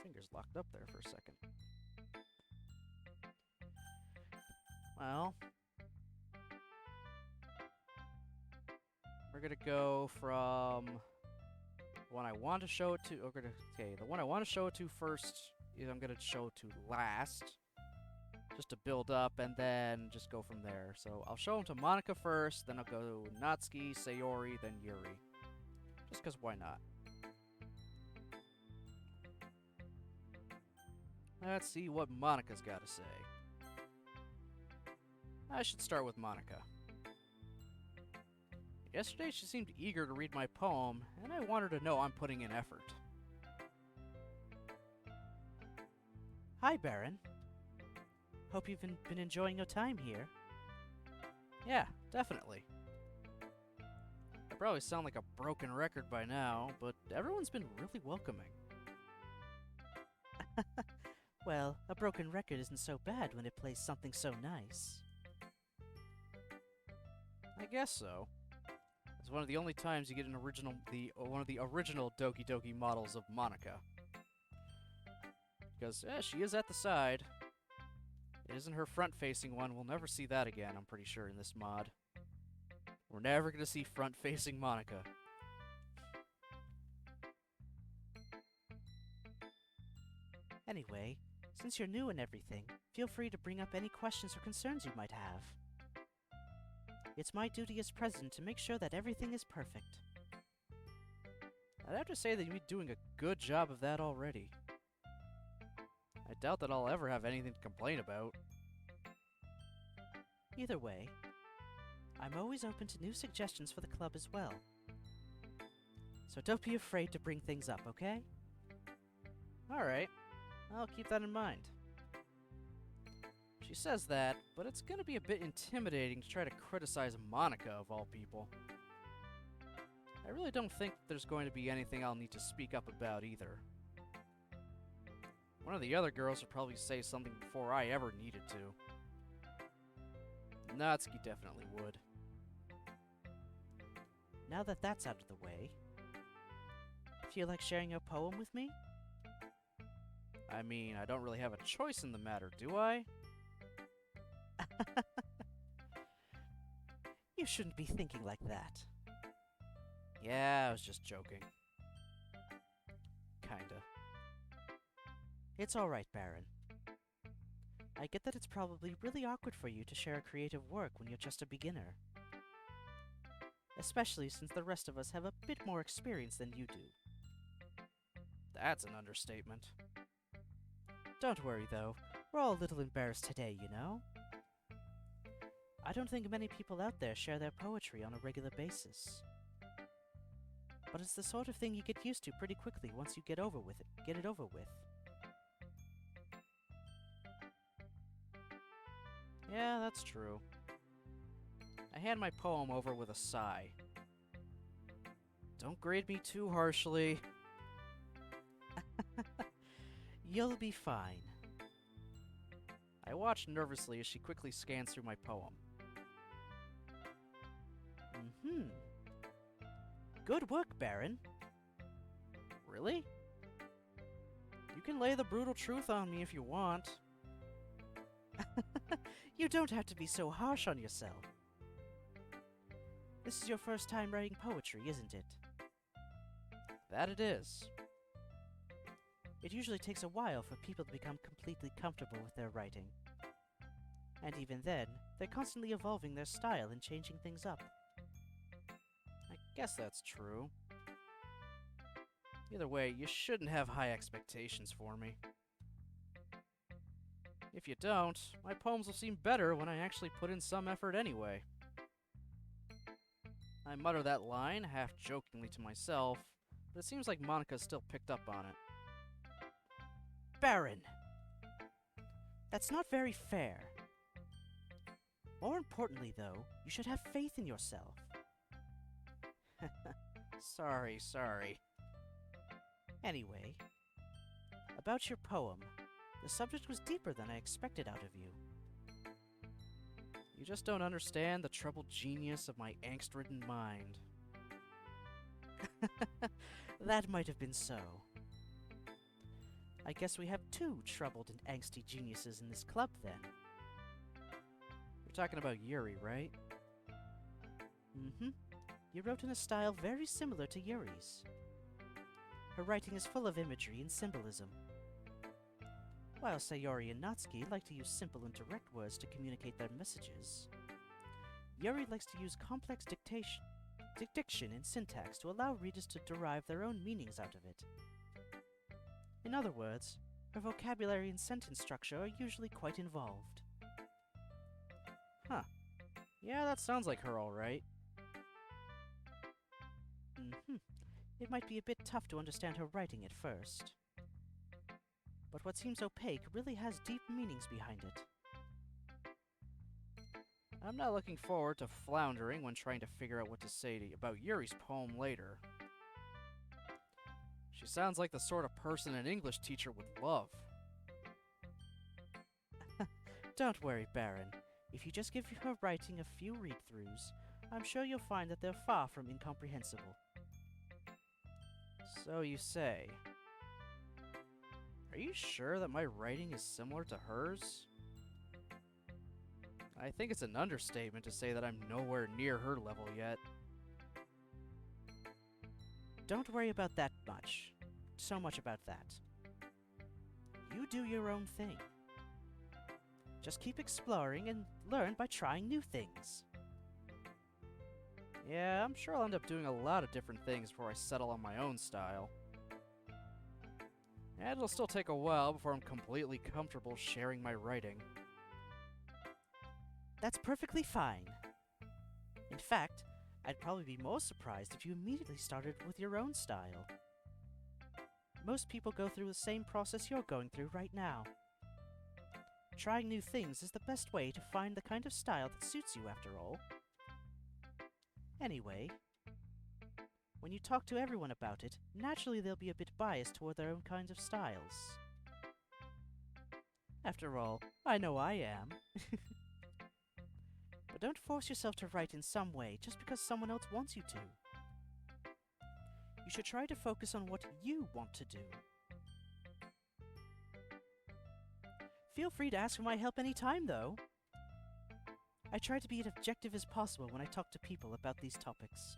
Speaker 1: Fingers locked up there for a second. Well, we're gonna go from the one I want to show it to. Okay, the one I want to show it to first is I'm gonna show it to last, just to build up, and then just go from there. So I'll show them to Monica first, then I'll go Natsuki, Sayori, then Yuri. Just because why not? Let's see what Monica's got to say. I should start with Monica. Yesterday she seemed eager to read my poem, and I want her to know I'm putting in effort.
Speaker 2: Hi, Baron. Hope you've been enjoying your time here.
Speaker 1: Yeah, definitely. I probably sound like a broken record by now, but everyone's been really welcoming.
Speaker 2: Well, a broken record isn't so bad when it plays something so nice.
Speaker 1: I guess so. It's one of the only times you get one of the original Doki Doki models of Monica. Because, she is at the side. It isn't her front-facing one. We'll never see that again, I'm pretty sure, in this mod. We're never going to see front-facing Monica.
Speaker 2: Anyway, since you're new and everything, feel free to bring up any questions or concerns you might have. It's my duty as president to make sure that everything is perfect.
Speaker 1: I'd have to say that you'd be doing a good job of that already. I doubt that I'll ever have anything to complain about.
Speaker 2: Either way, I'm always open to new suggestions for the club as well. So don't be afraid to bring things up, okay?
Speaker 1: Alright, I'll keep that in mind. She says that, but it's gonna be a bit intimidating to try to criticize Monica, of all people. I really don't think there's going to be anything I'll need to speak up about either. One of the other girls would probably say something before I ever needed to. Natsuki definitely would.
Speaker 2: Now that that's out of the way, feel like sharing your poem with me?
Speaker 1: I mean, I don't really have a choice in the matter, do I?
Speaker 2: You shouldn't be thinking like that.
Speaker 1: Yeah, I was just joking. Kinda.
Speaker 2: It's alright, Baron. I get that it's probably really awkward for you to share a creative work when you're just a beginner. Especially since the rest of us have a bit more experience than you do.
Speaker 1: That's an understatement.
Speaker 2: Don't worry, though. We're all a little embarrassed today, you know? I don't think many people out there share their poetry on a regular basis. But it's the sort of thing you get used to pretty quickly once you get it over with.
Speaker 1: Yeah, that's true. I hand my poem over with a sigh. Don't grade me too harshly.
Speaker 2: You'll be fine.
Speaker 1: I watch nervously as she quickly scans through my poem.
Speaker 2: Mm-hmm. Good work, Baron.
Speaker 1: Really? You can lay the brutal truth on me if you want.
Speaker 2: You don't have to be so harsh on yourself. This is your first time writing poetry, isn't it?
Speaker 1: That it is.
Speaker 2: It usually takes a while for people to become completely comfortable with their writing. And even then, they're constantly evolving their style and changing things up.
Speaker 1: I guess that's true. Either way, you shouldn't have high expectations for me. If you don't, my poems will seem better when I actually put in some effort anyway. I mutter that line, half jokingly to myself, but it seems like Monica still picked up on it.
Speaker 2: Baron! That's not very fair. More importantly, though, you should have faith in yourself.
Speaker 1: Sorry.
Speaker 2: Anyway, about your poem, the subject was deeper than I expected out of you.
Speaker 1: You just don't understand the troubled genius of my angst-ridden mind.
Speaker 2: That might have been so. I guess we have two troubled and angsty geniuses in this club, then.
Speaker 1: You're talking about Yuri, right?
Speaker 2: Mm-hmm. You wrote in a style very similar to Yuri's. Her writing is full of imagery and symbolism. While Sayori and Natsuki like to use simple and direct words to communicate their messages, Yuri likes to use complex diction and syntax to allow readers to derive their own meanings out of it. In other words, her vocabulary and sentence structure are usually quite involved.
Speaker 1: Huh. Yeah, that sounds like her alright.
Speaker 2: Mm-hmm. It might be a bit tough to understand her writing at first. But what seems opaque really has deep meanings behind it.
Speaker 1: I'm not looking forward to floundering when trying to figure out what to say about Yuri's poem later. She sounds like the sort of person an English teacher would love.
Speaker 2: Don't worry, Baron. If you just give her writing a few read-throughs, I'm sure you'll find that they're far from incomprehensible.
Speaker 1: So you say. Are you sure that my writing is similar to hers? I think it's an understatement to say that I'm nowhere near her level yet.
Speaker 2: Don't worry about that much. So much about that. You do your own thing. Just keep exploring and learn by trying new things.
Speaker 1: Yeah, I'm sure I'll end up doing a lot of different things before I settle on my own style. And it'll still take a while before I'm completely comfortable sharing my writing.
Speaker 2: That's perfectly fine. In fact, I'd probably be more surprised if you immediately started with your own style. Most people go through the same process you're going through right now. Trying new things is the best way to find the kind of style that suits you, after all. Anyway, when you talk to everyone about it, naturally they'll be a bit biased toward their own kinds of styles. After all, I know I am. But don't force yourself to write in some way just because someone else wants you to. You should try to focus on what you want to do. Feel free to ask for my help anytime, though. I try to be as objective as possible when I talk to people about these topics.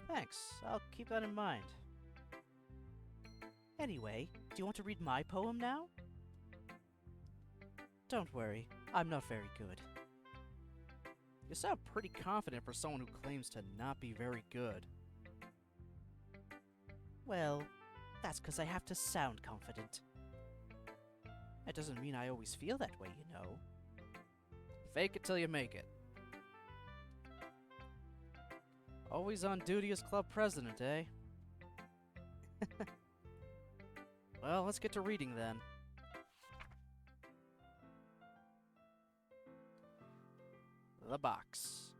Speaker 1: Thanks, I'll keep that in mind.
Speaker 2: Anyway, do you want to read my poem now? Don't worry, I'm not very good.
Speaker 1: You sound pretty confident for someone who claims to not be very good.
Speaker 2: Well, that's because I have to sound confident.
Speaker 1: That doesn't mean I always feel that way, you know. Fake it till you make it. Always on duty as club president, eh? Well, let's get to reading then. The box.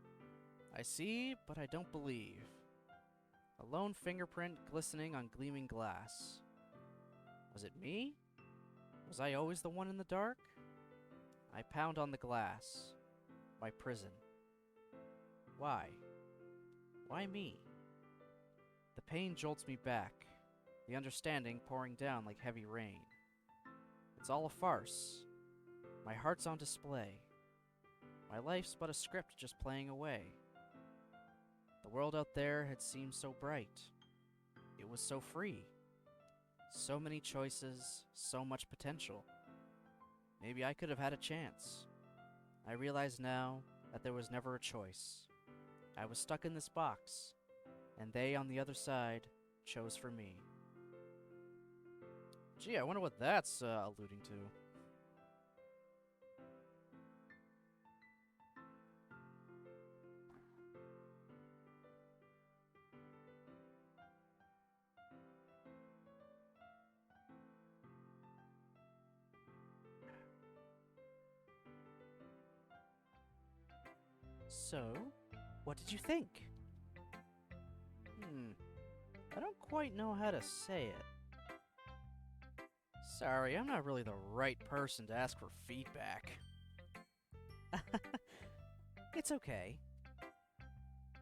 Speaker 1: I see, but I don't believe. A lone fingerprint glistening on gleaming glass. Was it me? Was I always the one in the dark? I pound on the glass. My prison. Why? Why me? The pain jolts me back, the understanding pouring down like heavy rain. It's all a farce. My heart's on display. My life's but a script just playing away. The world out there had seemed so bright. It was so free. So many choices, so much potential. Maybe I could have had a chance. I realize now that there was never a choice. I was stuck in this box, and they on the other side chose for me. Gee, I wonder what that's alluding to.
Speaker 2: So, what did you think?
Speaker 1: I don't quite know how to say it. Sorry, I'm not really the right person to ask for feedback.
Speaker 2: It's okay.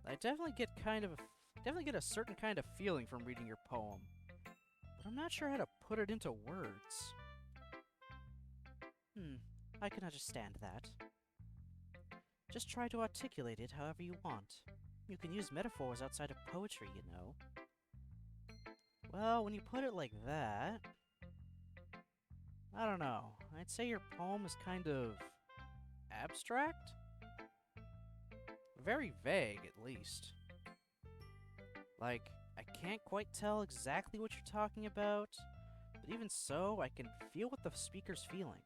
Speaker 1: I definitely get a certain kind of feeling from reading your poem, but I'm not sure how to put it into words.
Speaker 2: I can understand that. Just try to articulate it however you want. You can use metaphors outside of poetry, you know.
Speaker 1: Well, when you put it like that, I don't know. I'd say your poem is kind of abstract? Very vague, at least. Like, I can't quite tell exactly what you're talking about, but even so, I can feel what the speaker's feeling.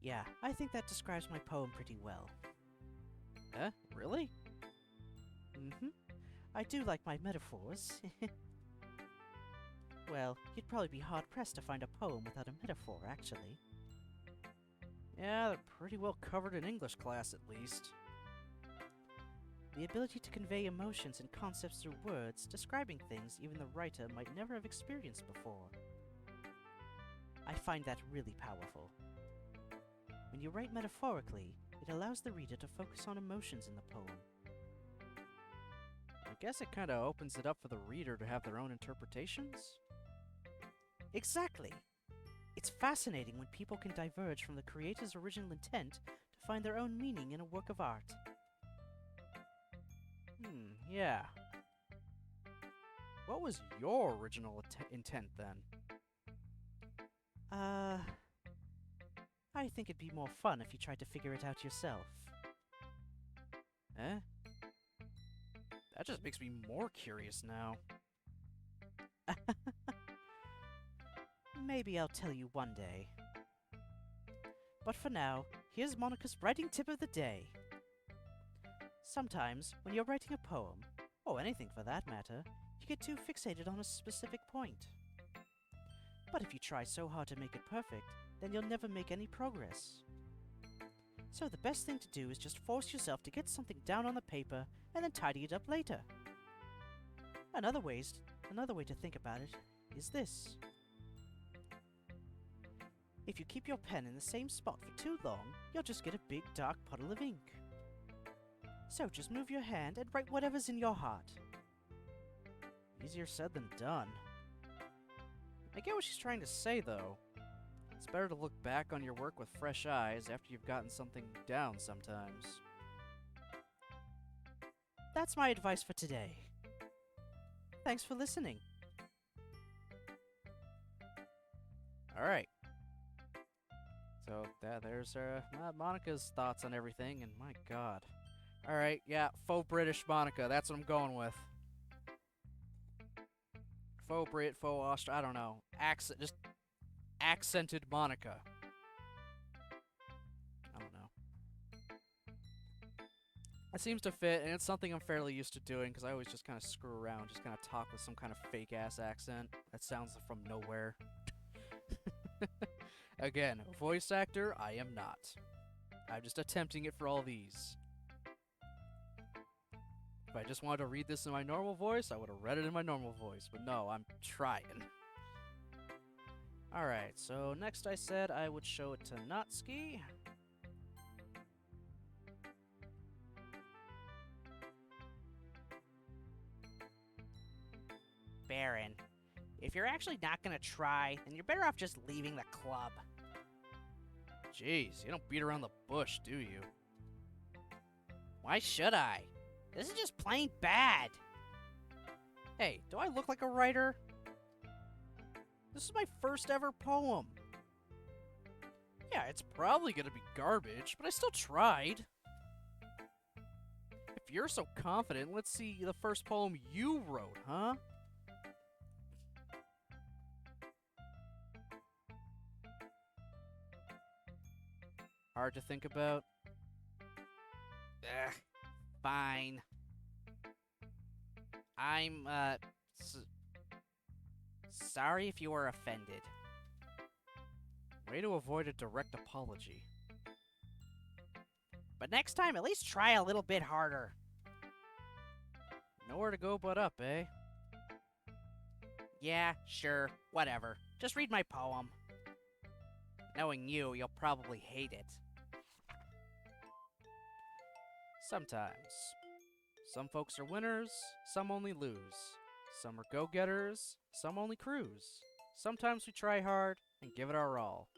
Speaker 2: Yeah, I think that describes my poem pretty well.
Speaker 1: Really?
Speaker 2: I do like my metaphors. Well, you'd probably be hard-pressed to find a poem without a metaphor, actually.
Speaker 1: Yeah, they're pretty well covered in English class, at least.
Speaker 2: The ability to convey emotions and concepts through words, describing things even the writer might never have experienced before. I find that really powerful. When you write metaphorically, it allows the reader to focus on emotions in the poem.
Speaker 1: I guess it kinda opens it up for the reader to have their own interpretations?
Speaker 2: Exactly! It's fascinating when people can diverge from the creator's original intent to find their own meaning in a work of art.
Speaker 1: Yeah. What was your original intent then?
Speaker 2: I think it'd be more fun if you tried to figure it out yourself.
Speaker 1: That just makes me more curious now.
Speaker 2: Maybe I'll tell you one day. But for now, here's Monica's writing tip of the day. Sometimes, when you're writing a poem, or anything for that matter, you get too fixated on a specific point. But if you try so hard to make it perfect, then you'll never make any progress. So the best thing to do is just force yourself to get something down on the paper and then tidy it up later. Another way to think about it is this. If you keep your pen in the same spot for too long, you'll just get a big dark puddle of ink. So just move your hand and write whatever's in your heart.
Speaker 1: Easier said than done. I get what she's trying to say, though. It's better to look back on your work with fresh eyes after you've gotten something down sometimes.
Speaker 2: That's my advice for today. Thanks for listening.
Speaker 1: Alright. So, there's Monica's thoughts on everything, and my god. Alright, yeah, faux British Monica, that's what I'm going with. Faux Brit, faux Austria, I don't know. Just accented Monica. I don't know. It seems to fit, and it's something I'm fairly used to doing, because I always just kind of screw around, just kind of talk with some kind of fake-ass accent that sounds from nowhere. Again, voice actor, I am not. I'm just attempting it for all these. If I just wanted to read this in my normal voice, I would have read it in my normal voice, but no, I'm trying. Alright, so next I said I would show it to Natsuki.
Speaker 2: Baron, if you're actually not gonna try, then you're better off just leaving the club.
Speaker 1: Jeez, you don't beat around the bush, do you?
Speaker 2: Why should I? This is just plain bad.
Speaker 1: Hey, do I look like a writer? This is my first ever poem. Yeah, it's probably gonna be garbage, but I still tried. If you're so confident, let's see the first poem you wrote, huh? Hard to think about?
Speaker 2: Ugh, fine. I'm, sorry if you were offended.
Speaker 1: Way to avoid a direct apology.
Speaker 2: But next time, at least try a little bit harder.
Speaker 1: Nowhere to go but up, eh?
Speaker 2: Yeah, sure, whatever. Just read my poem. Knowing you, you'll probably hate it.
Speaker 1: Sometimes. Some folks are winners, some only lose. Some are go-getters, some only cruise. Sometimes we try hard and give it our all.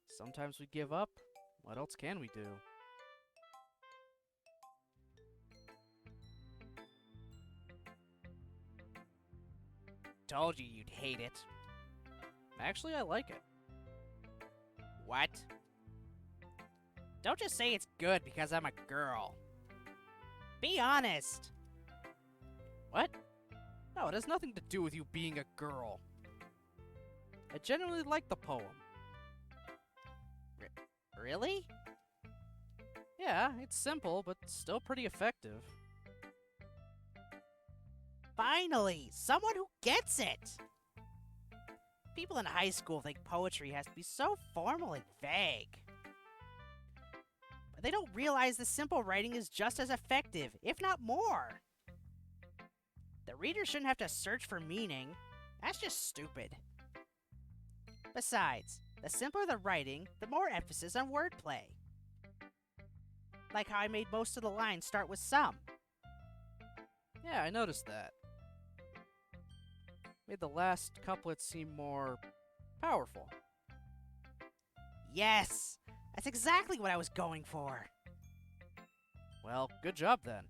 Speaker 1: Sometimes we give up. What else can we do?
Speaker 2: Told you you'd hate it.
Speaker 1: Actually, I like it.
Speaker 2: What? Don't just say it's good because I'm a girl. Be honest.
Speaker 1: What? No, it has nothing to do with you being a girl. I genuinely like the poem.
Speaker 2: Really?
Speaker 1: Yeah, it's simple, but still pretty effective.
Speaker 2: Finally, someone who gets it! People in high school think poetry has to be so formal and vague. But they don't realize the simple writing is just as effective, if not more. The reader shouldn't have to search for meaning. That's just stupid. Besides, the simpler the writing, the more emphasis on wordplay. Like how I made most of the lines start with some.
Speaker 1: Yeah, I noticed that. Made the last couplet seem more powerful.
Speaker 2: Yes! That's exactly what I was going for.
Speaker 1: Well, good job then.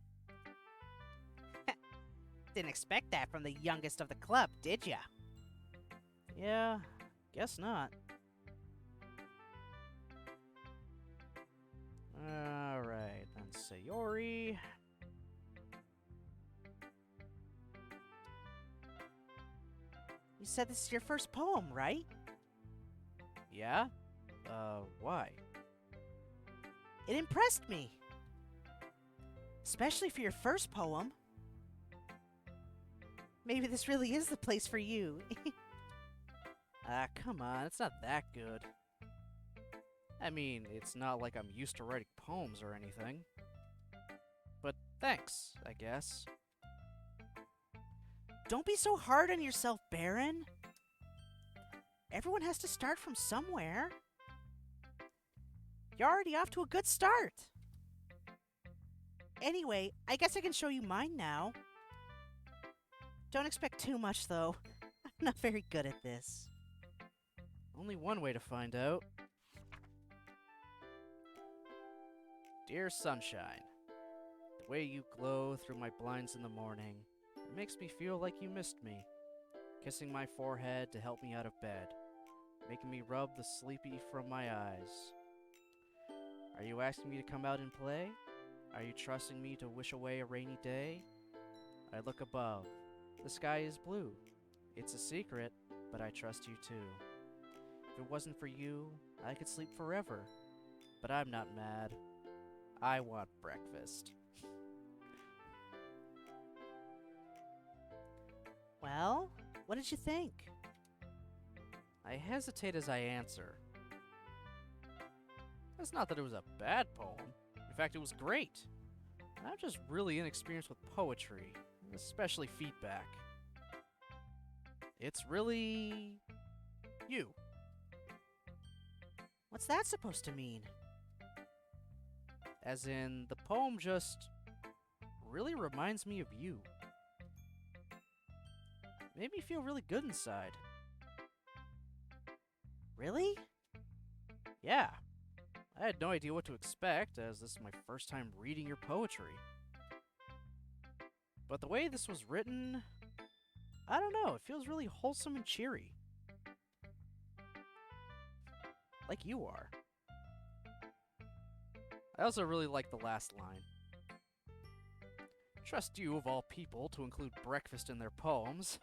Speaker 2: Didn't expect that from the youngest of the club, did ya?
Speaker 1: Yeah, guess not. Alright, then Sayori.
Speaker 2: You said this is your first poem, right?
Speaker 1: Yeah? Why?
Speaker 2: It impressed me. Especially for your first poem. Maybe this really is the place for you.
Speaker 1: Ah, come on, it's not that good. I mean, it's not like I'm used to writing poems or anything. But thanks, I guess.
Speaker 2: Don't be so hard on yourself, Baron. Everyone has to start from somewhere. You're already off to a good start. Anyway, I guess I can show you mine now. Don't expect too much, though. I'm not very good at this.
Speaker 1: Only one way to find out. Dear sunshine, the way you glow through my blinds in the morning, it makes me feel like you missed me. Kissing my forehead to help me out of bed, making me rub the sleepy from my eyes. Are you asking me to come out and play? Are you trusting me to wish away a rainy day? I look above. The sky is blue. It's a secret, but I trust you too. If it wasn't for you, I could sleep forever. But I'm not mad. I want breakfast.
Speaker 2: Well, what did you think?
Speaker 1: I hesitate as I answer. It's not that it was a bad poem. In fact, it was great. I'm just really inexperienced with poetry, especially feedback. It's really... you.
Speaker 2: What's that supposed to mean?
Speaker 1: As in, the poem just really reminds me of you. Made me feel really good inside.
Speaker 2: Really?
Speaker 1: Yeah. I had no idea what to expect, as this is my first time reading your poetry. But the way this was written, I don't know, it feels really wholesome and cheery. Like you are. I also really like the last line. Trust you, of all people, to include breakfast in their poems.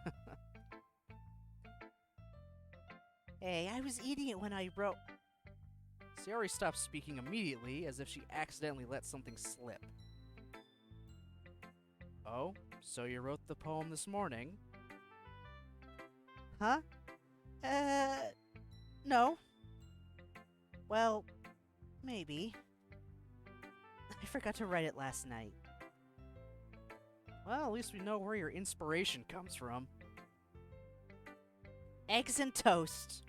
Speaker 2: Hey, I was eating it when I wrote.
Speaker 1: Sayori stops speaking immediately, as if she accidentally let something slip. Oh, so you wrote the poem this morning?
Speaker 2: Huh? No. Well, maybe. I forgot to write it last night.
Speaker 1: Well, at least we know where your inspiration comes from.
Speaker 2: Eggs and toast.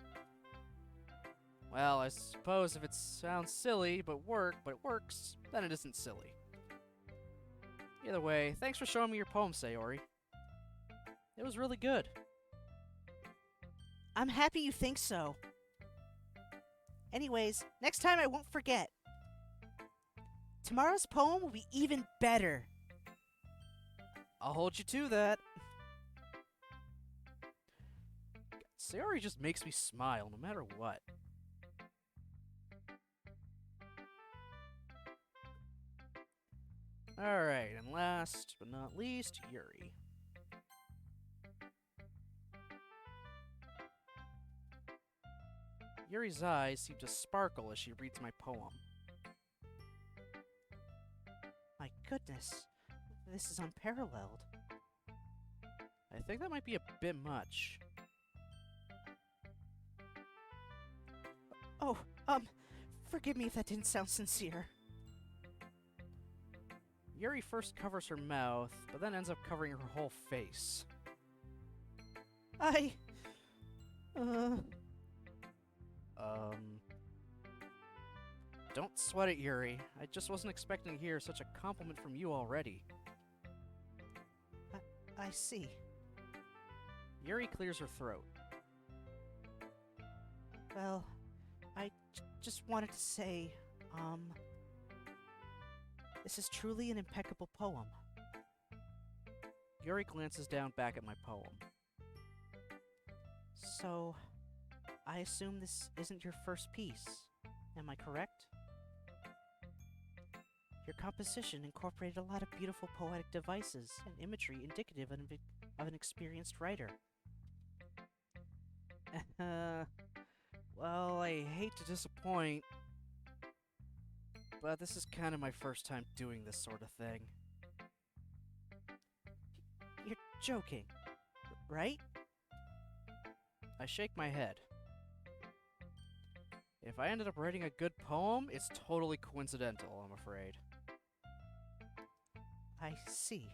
Speaker 1: Well, I suppose if it sounds silly but it works, then it isn't silly. Either way, thanks for showing me your poem, Sayori. It was really good.
Speaker 2: I'm happy you think so. Anyways, next time I won't forget. Tomorrow's poem will be even better.
Speaker 1: I'll hold you to that. Sayori just makes me smile no matter what. Alright, and last but not least, Yuri. Yuri's eyes seem to sparkle as she reads my poem.
Speaker 2: My goodness, this is unparalleled.
Speaker 1: I think that might be a bit much.
Speaker 2: Oh, forgive me if that didn't sound sincere.
Speaker 1: Yuri first covers her mouth, but then ends up covering her whole face. Don't sweat it, Yuri. I just wasn't expecting to hear such a compliment from you already.
Speaker 2: I see.
Speaker 1: Yuri clears her throat.
Speaker 2: Well, I just wanted to say, this is truly an impeccable poem.
Speaker 1: Yuri glances down back at my poem.
Speaker 2: So, I assume this isn't your first piece. Am I correct? Your composition incorporated a lot of beautiful poetic devices and imagery indicative of an experienced writer.
Speaker 1: Well, I hate to disappoint, but this is kind of my first time doing this sort of thing.
Speaker 2: You're joking, right?
Speaker 1: I shake my head. If I ended up writing a good poem, it's totally coincidental, I'm afraid.
Speaker 2: I see.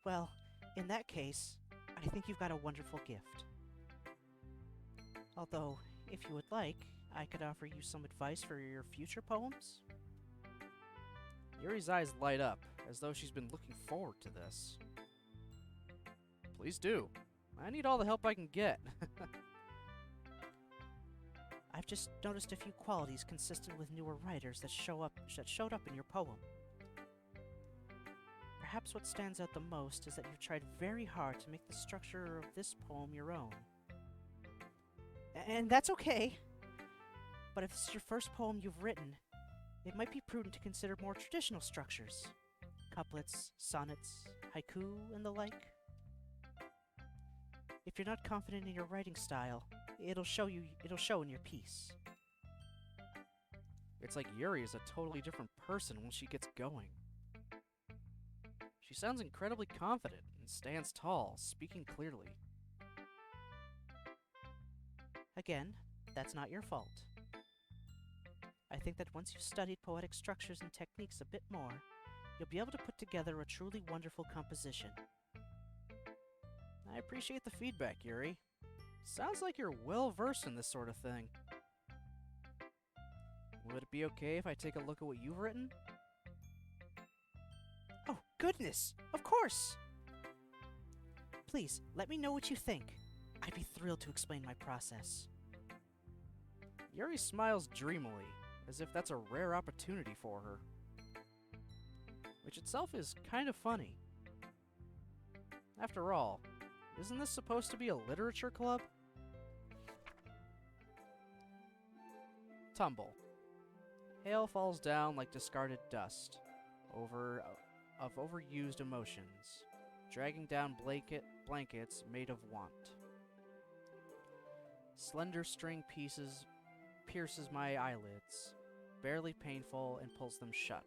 Speaker 2: Well, in that case, I think you've got a wonderful gift. Although, if you would like, I could offer you some advice for your future poems.
Speaker 1: Yuri's eyes light up, as though she's been looking forward to this. Please do. I need all the help I can get.
Speaker 2: I've just noticed a few qualities consistent with newer writers that showed up in your poem. Perhaps what stands out the most is that you've tried very hard to make the structure of this poem your own. And that's okay. But if this is your first poem you've written, it might be prudent to consider more traditional structures. Couplets, sonnets, haiku, and the like. If you're not confident in your writing style, it'll show in your piece.
Speaker 1: It's like Yuri is a totally different person when she gets going. She sounds incredibly confident and stands tall, speaking clearly.
Speaker 2: Again, that's not your fault. I think that once you've studied poetic structures and techniques a bit more, you'll be able to put together a truly wonderful composition.
Speaker 1: I appreciate the feedback, Yuri. Sounds like you're well versed in this sort of thing. Would it be okay if I take a look at what you've written?
Speaker 2: Oh, goodness! Of course! Please, let me know what you think. I'd be thrilled to explain my process.
Speaker 1: Yuri smiles dreamily, as if that's a rare opportunity for her. Which itself is kind of funny. After all, isn't this supposed to be a literature club? Tumble. Hail falls down like discarded dust of overused emotions, dragging down blankets made of want. Slender string pierces my eyelids, barely painful, and pulls them shut.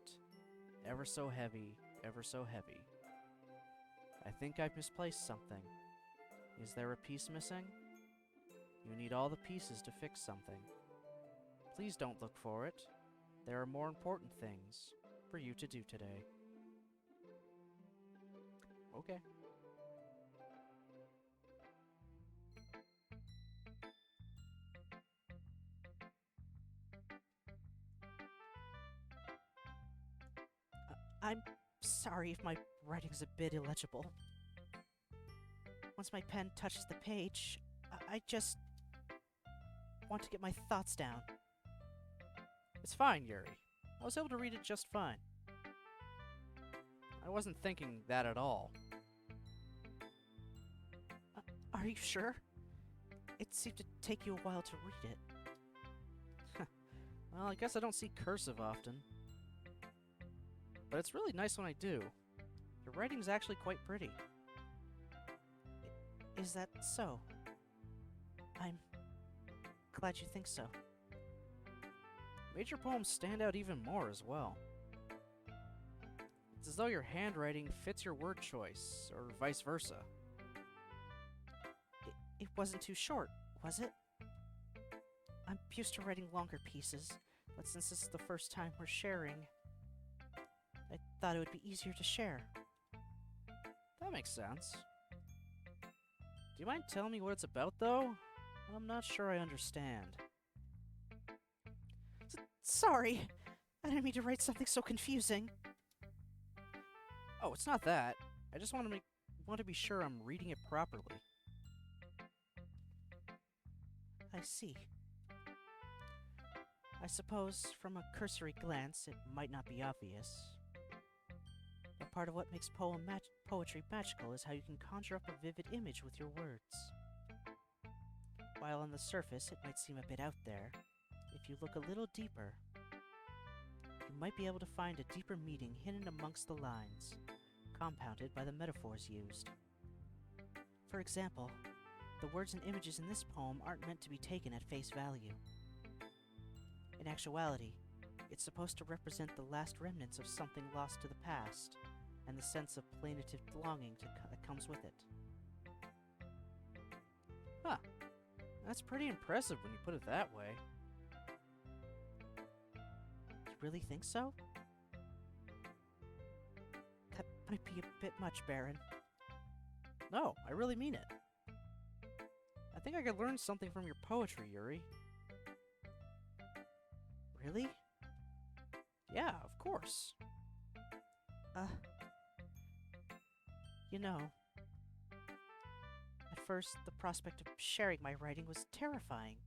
Speaker 1: Ever so heavy, ever so heavy. I think I've misplaced something. Is there a piece missing? You need all the pieces to fix something. Please don't look for it. There are more important things for you to do today. Okay.
Speaker 2: I'm sorry if my writing's a bit illegible. Once my pen touches the page, I just want to get my thoughts down.
Speaker 1: It's fine, Yuri. I was able to read it just fine. I wasn't thinking that at all.
Speaker 2: Are you sure? It seemed to take you a while to read it.
Speaker 1: Well, I guess I don't see cursive often. But it's really nice when I do. Your writing's actually quite pretty.
Speaker 2: Is that so? I'm glad you think so.
Speaker 1: Made your poems stand out even more as well. It's as though your handwriting fits your word choice, or vice versa.
Speaker 2: It wasn't too short, was it? I'm used to writing longer pieces, but since this is the first time we're sharing, I thought it would be easier to share.
Speaker 1: That makes sense. Do you mind telling me what it's about, though? I'm not sure I understand.
Speaker 2: Sorry, I didn't mean to write something so confusing.
Speaker 1: Oh, it's not that. I just want to be sure I'm reading it properly.
Speaker 2: I see. I suppose from a cursory glance it might not be obvious. But part of what makes poetry magical is how you can conjure up a vivid image with your words. While on the surface it might seem a bit out there, if you look a little deeper, you might be able to find a deeper meaning hidden amongst the lines, compounded by the metaphors used. For example, the words and images in this poem aren't meant to be taken at face value. In actuality, it's supposed to represent the last remnants of something lost to the past, and the sense of plaintive longing that comes with it.
Speaker 1: Huh. That's pretty impressive when you put it that way.
Speaker 2: You really think so? That might be a bit much, Baron.
Speaker 1: No, I really mean it. I think I could learn something from your poetry, Yuri.
Speaker 2: Really?
Speaker 1: Yeah, of course.
Speaker 2: You know, at first the prospect of sharing my writing was terrifying.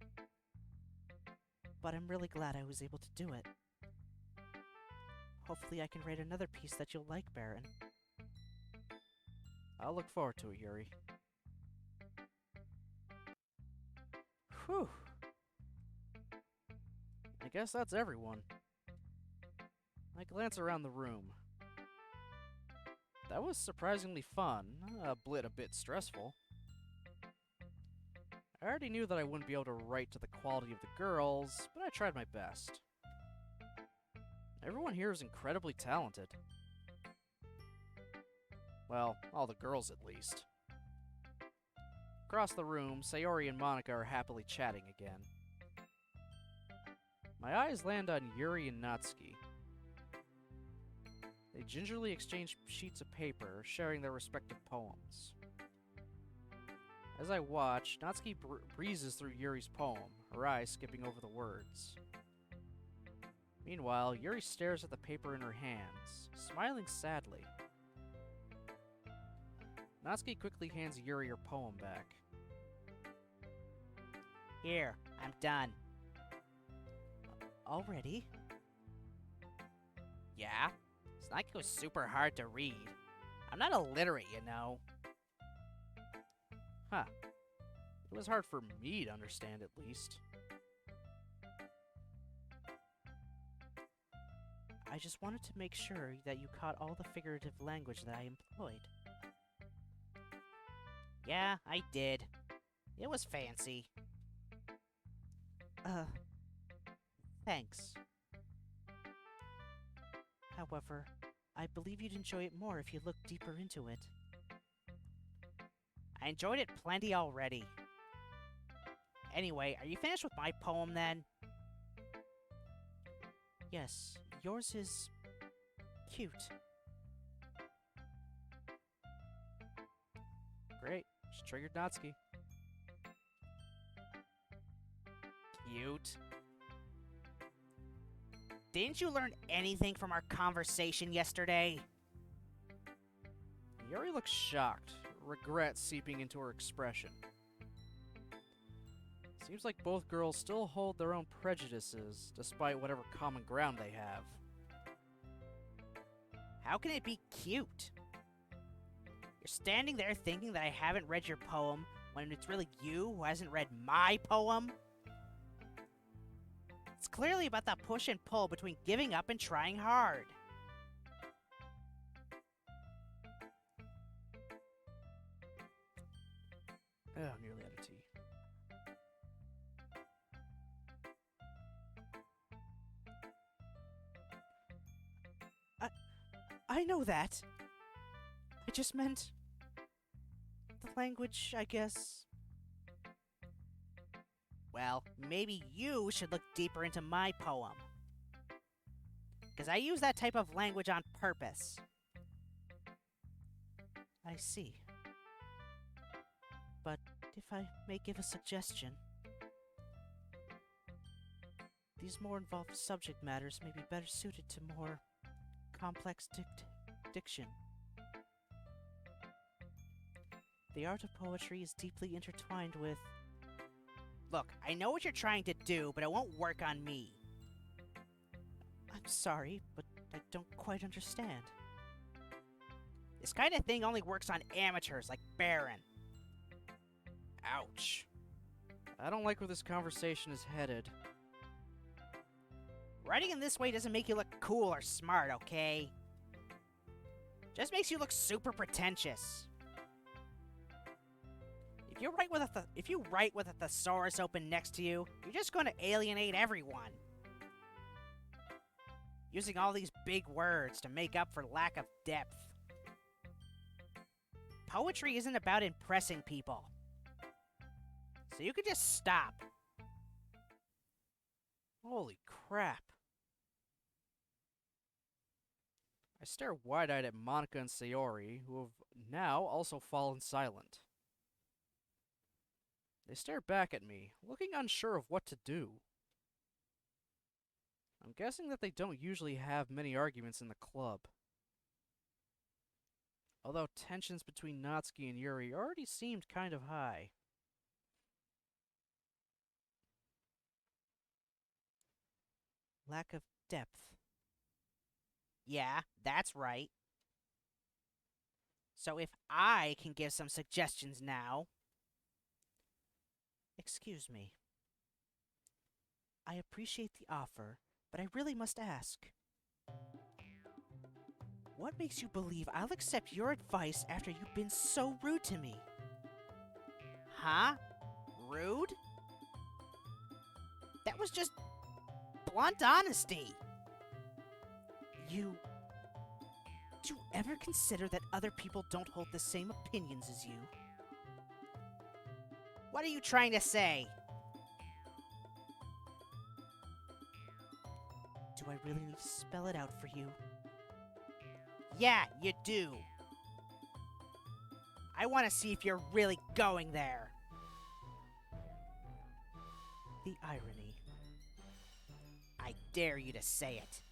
Speaker 2: But I'm really glad I was able to do it. Hopefully I can write another piece that you'll like, Baron.
Speaker 1: I'll look forward to it, Yuri.
Speaker 2: Whew.
Speaker 1: I guess that's everyone. I glance around the room. That was surprisingly fun, a bit stressful. I already knew that I wouldn't be able to write to the quality of the girls, but I tried my best. Everyone here is incredibly talented. Well, all the girls at least. Across the room, Sayori and Monica are happily chatting again. My eyes land on Yuri and Natsuki. They gingerly exchange sheets of paper, sharing their respective poems. As I watch, Natsuki breezes through Yuri's poem, her eyes skipping over the words. Meanwhile, Yuri stares at the paper in her hands, smiling sadly. Natsuki quickly hands Yuri her poem back.
Speaker 2: Here, I'm done. already?
Speaker 1: Yeah? It's not like it was super hard to read. I'm not illiterate, you know. Huh. It was hard for me to understand, at least.
Speaker 2: I just wanted to make sure that you caught all the figurative language that I employed.
Speaker 1: Yeah, I did. It was fancy.
Speaker 2: Thanks. However, I believe you'd enjoy it more if you looked deeper into it.
Speaker 1: I enjoyed it plenty already. Anyway, are you finished with my poem then?
Speaker 2: Yes, yours is cute.
Speaker 1: Great. Just triggered Natsuki. Cute. Didn't you learn anything from our conversation yesterday? Yuri looks shocked, regret seeping into her expression. Seems like both girls still hold their own prejudices, despite whatever common ground they have. How can it be cute? You're standing there thinking that I haven't read your poem, when it's really you who hasn't read my poem? It's clearly about the push and pull between giving up and trying hard. Oh, nearly out of tea.
Speaker 2: I know that. I just meant the language, I guess.
Speaker 1: Well, maybe you should look deeper into my poem. Because I use that type of language on purpose.
Speaker 2: I see. But if I may give a suggestion, these more involved subject matters may be better suited to more complex diction. The art of poetry is deeply intertwined with...
Speaker 1: Look, I know what you're trying to do, but it won't work on me.
Speaker 2: I'm sorry, but I don't quite understand.
Speaker 1: This kind of thing only works on amateurs like Baron. Ouch. I don't like where this conversation is headed. Writing in this way doesn't make you look cool or smart, okay? Just makes you look super pretentious. If you write with a thesaurus open next to you, you're just going to alienate everyone. Using all these big words to make up for lack of depth. Poetry isn't about impressing people. So you could just stop. Holy crap. I stare wide-eyed at Monica and Sayori, who have now also fallen silent. They stare back at me, looking unsure of what to do. I'm guessing that they don't usually have many arguments in the club. Although tensions between Natsuki and Yuri already seemed kind of high.
Speaker 2: Lack of depth.
Speaker 1: Yeah, that's right. So if I can give some suggestions now...
Speaker 2: Excuse me. I appreciate the offer, but I really must ask. What makes you believe I'll accept your advice after you've been so rude to me?
Speaker 1: Huh? Rude? That was just blunt honesty.
Speaker 2: Do you ever consider that other people don't hold the same opinions as you?
Speaker 1: What are you trying to say?
Speaker 2: Do I really need to spell it out for you?
Speaker 1: Yeah, you do. I want to see if you're really going there.
Speaker 2: The irony.
Speaker 1: I dare you to say it.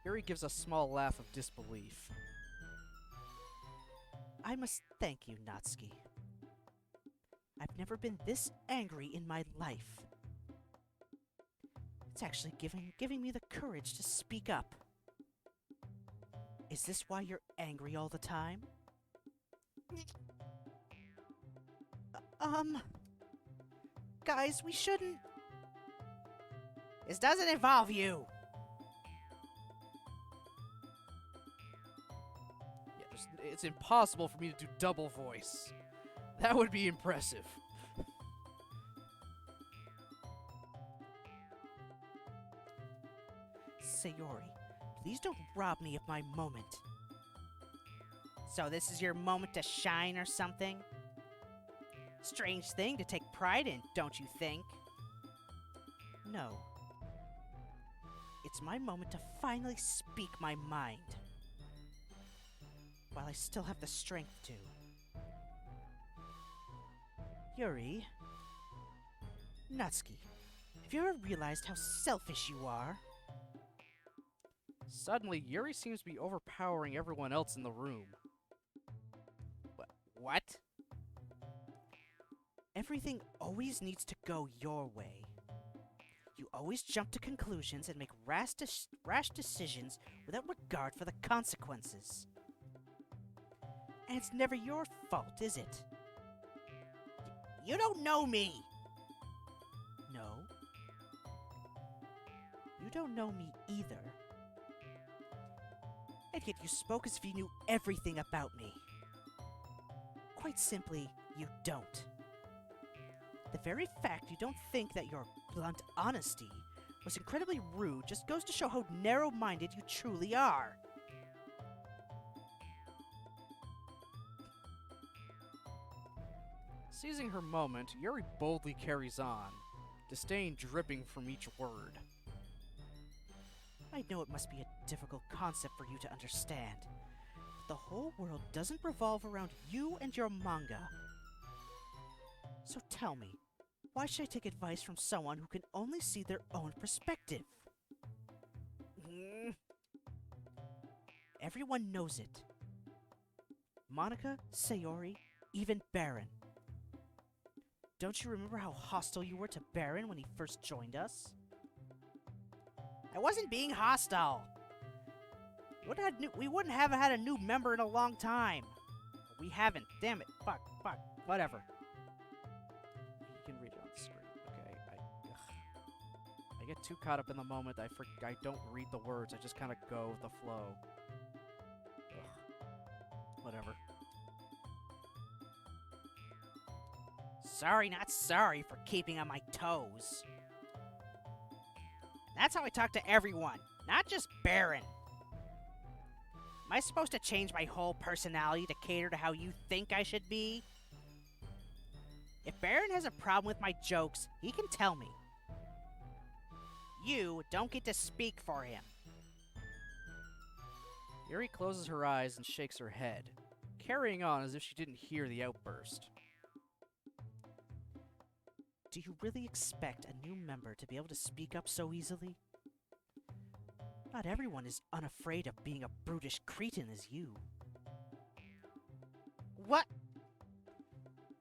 Speaker 1: Yuri gives a small laugh of disbelief.
Speaker 2: I must thank you, Natsuki. I've never been this angry in my life. It's actually giving me the courage to speak up. Is this why you're angry all the time? Guys, we shouldn't... This doesn't involve you!
Speaker 1: Yeah, it's impossible for me to do double voice. That would be impressive.
Speaker 2: Sayori, please don't rob me of my moment. So this is your moment to shine or something? Strange thing to take pride in, don't you think? No. It's my moment to finally speak my mind. While I still have the strength to. Yuri... Natsuki, have you ever realized how selfish you are?
Speaker 1: Suddenly, Yuri seems to be overpowering everyone else in the room. What?
Speaker 2: Everything always needs to go your way. You always jump to conclusions and make rash decisions without regard for the consequences. And it's never your fault, is it? You don't know me! No. You don't know me either. And yet you spoke as if you knew everything about me. Quite simply, you don't. The very fact you don't think that your blunt honesty was incredibly rude just goes to show how narrow-minded you truly are.
Speaker 1: Seizing her moment, Yuri boldly carries on, disdain dripping from each word.
Speaker 2: I know it must be a difficult concept for you to understand, but the whole world doesn't revolve around you and your manga. So tell me, why should I take advice from someone who can only see their own perspective? Everyone knows it. Monica, Sayori, even Baron. Don't you remember how hostile you were to Baron when he first joined us? I wasn't being hostile. We wouldn't have had a new member in a long time. We haven't. Damn it. Fuck. Whatever.
Speaker 1: You can read it on the screen. Okay. I get too caught up in the moment. I don't read the words. I just kind of go with the flow. Ugh. Whatever.
Speaker 2: Sorry, not sorry for keeping on my toes. That's how I talk to everyone, not just Baron. Am I supposed to change my whole personality to cater to how you think I should be? If Baron has a problem with my jokes, he can tell me. You don't get to speak for him.
Speaker 1: Yuri closes her eyes and shakes her head, carrying on as if she didn't hear the outburst.
Speaker 2: Do you really expect a new member to be able to speak up so easily? Not everyone is unafraid of being a brutish cretin as you. What?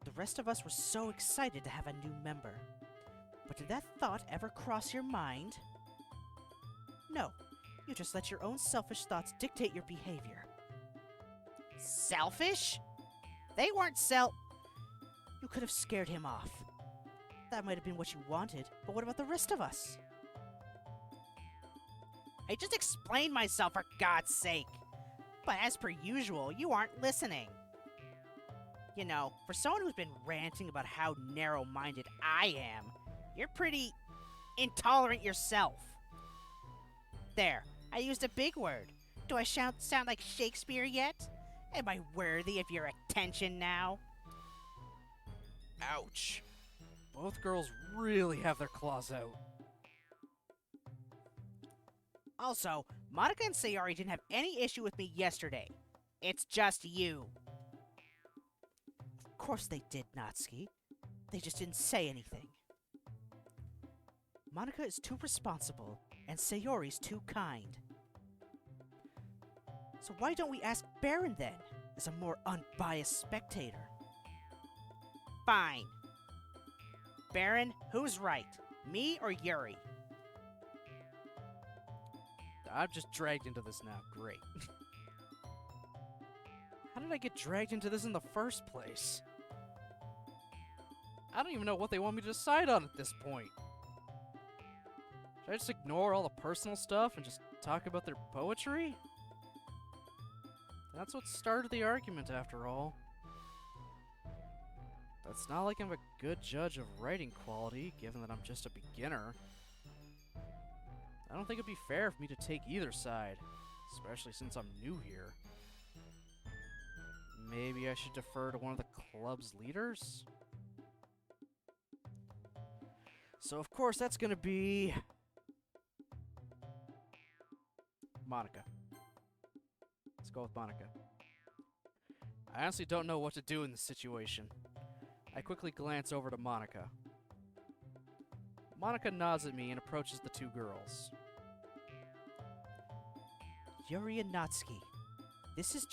Speaker 2: The rest of us were so excited to have a new member. But did that thought ever cross your mind? No, you just let your own selfish thoughts dictate your behavior. Selfish? They weren't You could have scared him off. That might have been what you wanted, but what about the rest of us? I just explained myself, for God's sake. But as per usual, you aren't listening. You know, for someone who's been ranting about how narrow-minded I am, you're pretty intolerant yourself. There, I used a big word. Do I sound like Shakespeare yet? Am I worthy of your attention now?
Speaker 1: Ouch. Both girls really have their claws out.
Speaker 2: Also, Monica and Sayori didn't have any issue with me yesterday. It's just you. Of course they did, Natsuki. They just didn't say anything. Monica is too responsible, and Sayori's too kind. So why don't we ask Baron then, as a more unbiased spectator? Fine. Baron, who's right? Me or Yuri?
Speaker 1: I'm just dragged into this now. Great. How did I get dragged into this in the first place? I don't even know what they want me to decide on at this point. Should I just ignore all the personal stuff and just talk about their poetry? That's what started the argument, after all. But it's not like I'm a good judge of writing quality, given that I'm just a beginner. I don't think it'd be fair for me to take either side, especially since I'm new here. Maybe I should defer to one of the club's leaders? So of course that's gonna be... Monica. Let's go with Monica. I honestly don't know what to do in this situation. I quickly glance over to Monica. Monica nods at me and approaches the two girls.
Speaker 2: Yuri and Natsuki. This is...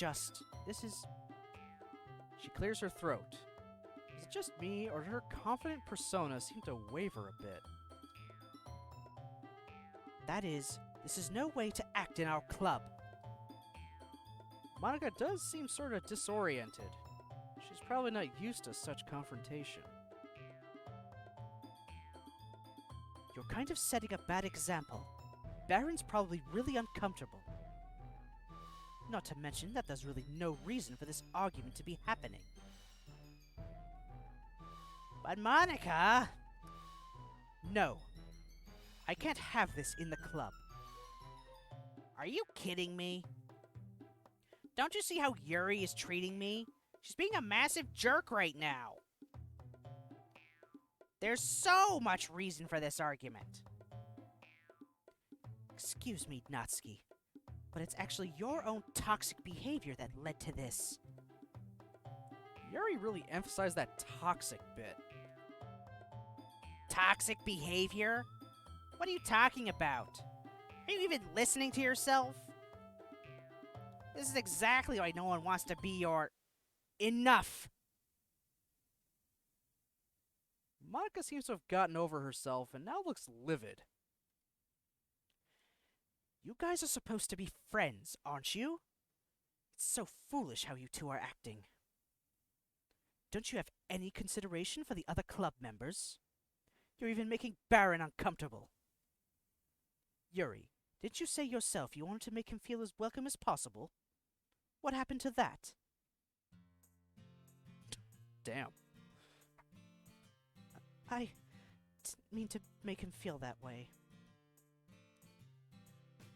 Speaker 1: She clears her throat. Is it just me, or did her confident persona seem to waver a bit?
Speaker 2: That is, this is no way to act in our club.
Speaker 1: Monica does seem sort of disoriented. She's probably not used to such confrontation.
Speaker 2: You're kind of setting a bad example. Baron's probably really uncomfortable. Not to mention that there's really no reason for this argument to be happening. But Monica... No. I can't have this in the club. Are you kidding me? Don't you see how Yuri is treating me? She's being a massive jerk right now. There's so much reason for this argument. Excuse me, Natsuki, but it's actually your own toxic behavior that led to this.
Speaker 1: Yuri really emphasized that toxic bit.
Speaker 2: Toxic behavior? What are you talking about? Are you even listening to yourself? This is exactly why no one wants to be your... Enough!
Speaker 1: Monica seems to have gotten over herself and now looks livid.
Speaker 2: You guys are supposed to be friends, aren't you? It's so foolish how you two are acting. Don't you have any consideration for the other club members? You're even making Baron uncomfortable. Yuri, didn't you say yourself you wanted to make him feel as welcome as possible? What happened to that?
Speaker 1: Damn.
Speaker 2: I didn't mean to make him feel that way.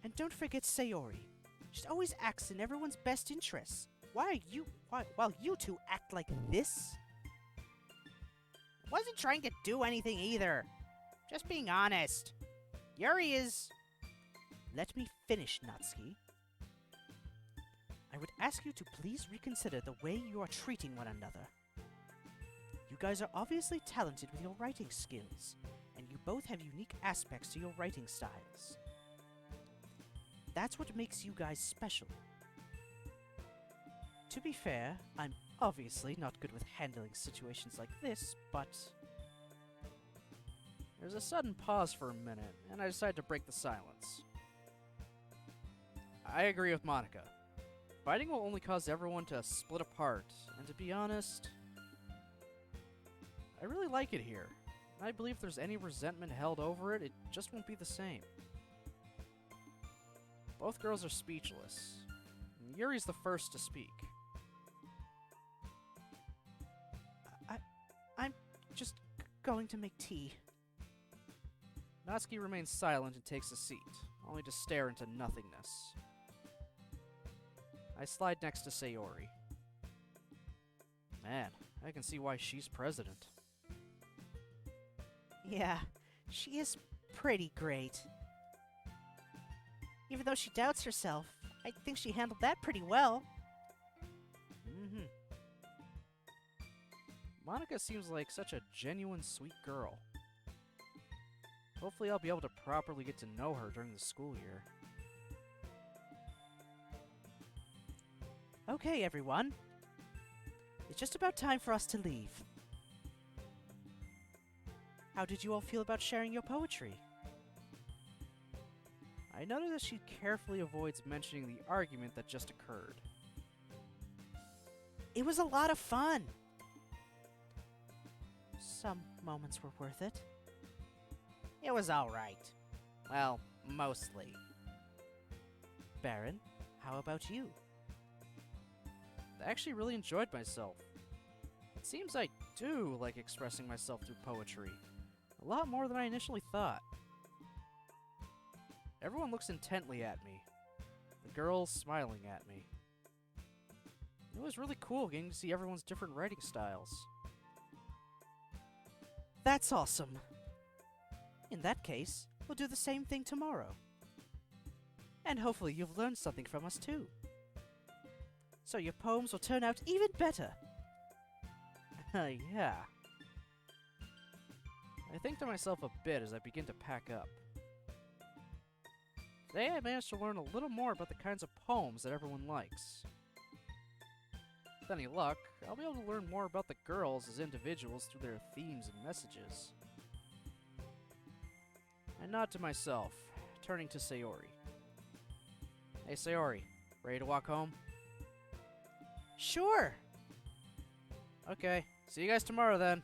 Speaker 2: And don't forget Sayori. She always acts in everyone's best interests. While you two act like this? Wasn't trying to do anything either. Just being honest. Yuri is... Let me finish, Natsuki. I would ask you to please reconsider the way you are treating one another. You guys are obviously talented with your writing skills, and you both have unique aspects to your writing styles. That's what makes you guys special. To be fair, I'm obviously not good with handling situations like this, but...
Speaker 1: There's a sudden pause for a minute, and I decide to break the silence. I agree with Monica. Fighting will only cause everyone to split apart, and to be honest, I really like it here. And I believe if there's any resentment held over it, it just won't be the same. Both girls are speechless. And Yuri's the first to speak.
Speaker 2: I'm just going to make tea.
Speaker 1: Natsuki remains silent and takes a seat, only to stare into nothingness. I slide next to Sayori. Man, I can see why she's president.
Speaker 2: Yeah, she is pretty great. Even though she doubts herself, I think she handled that pretty well.
Speaker 1: Monica seems like such a genuine, sweet girl. Hopefully I'll be able to properly get to know her during the school year.
Speaker 2: Okay, everyone. It's just about time for us to leave. How did you all feel about sharing your poetry?
Speaker 1: I noticed that she carefully avoids mentioning the argument that just occurred.
Speaker 2: It was a lot of fun. Some moments were worth it. It was alright. Well, mostly. Baron, how about you?
Speaker 1: I actually really enjoyed myself. It seems I do like expressing myself through poetry. A lot more than I initially thought. Everyone looks intently at me. The girls smiling at me. It was really cool getting to see everyone's different writing styles.
Speaker 2: That's awesome. In that case, we'll do the same thing tomorrow. And hopefully you've learned something from us too. So your poems will turn out even better.
Speaker 1: Yeah. I think to myself a bit as I begin to pack up. Today I managed to learn a little more about the kinds of poems that everyone likes. With any luck, I'll be able to learn more about the girls as individuals through their themes and messages. I nod to myself, turning to Sayori. Hey Sayori, ready to walk home?
Speaker 2: Sure.
Speaker 1: Okay, see you guys tomorrow then.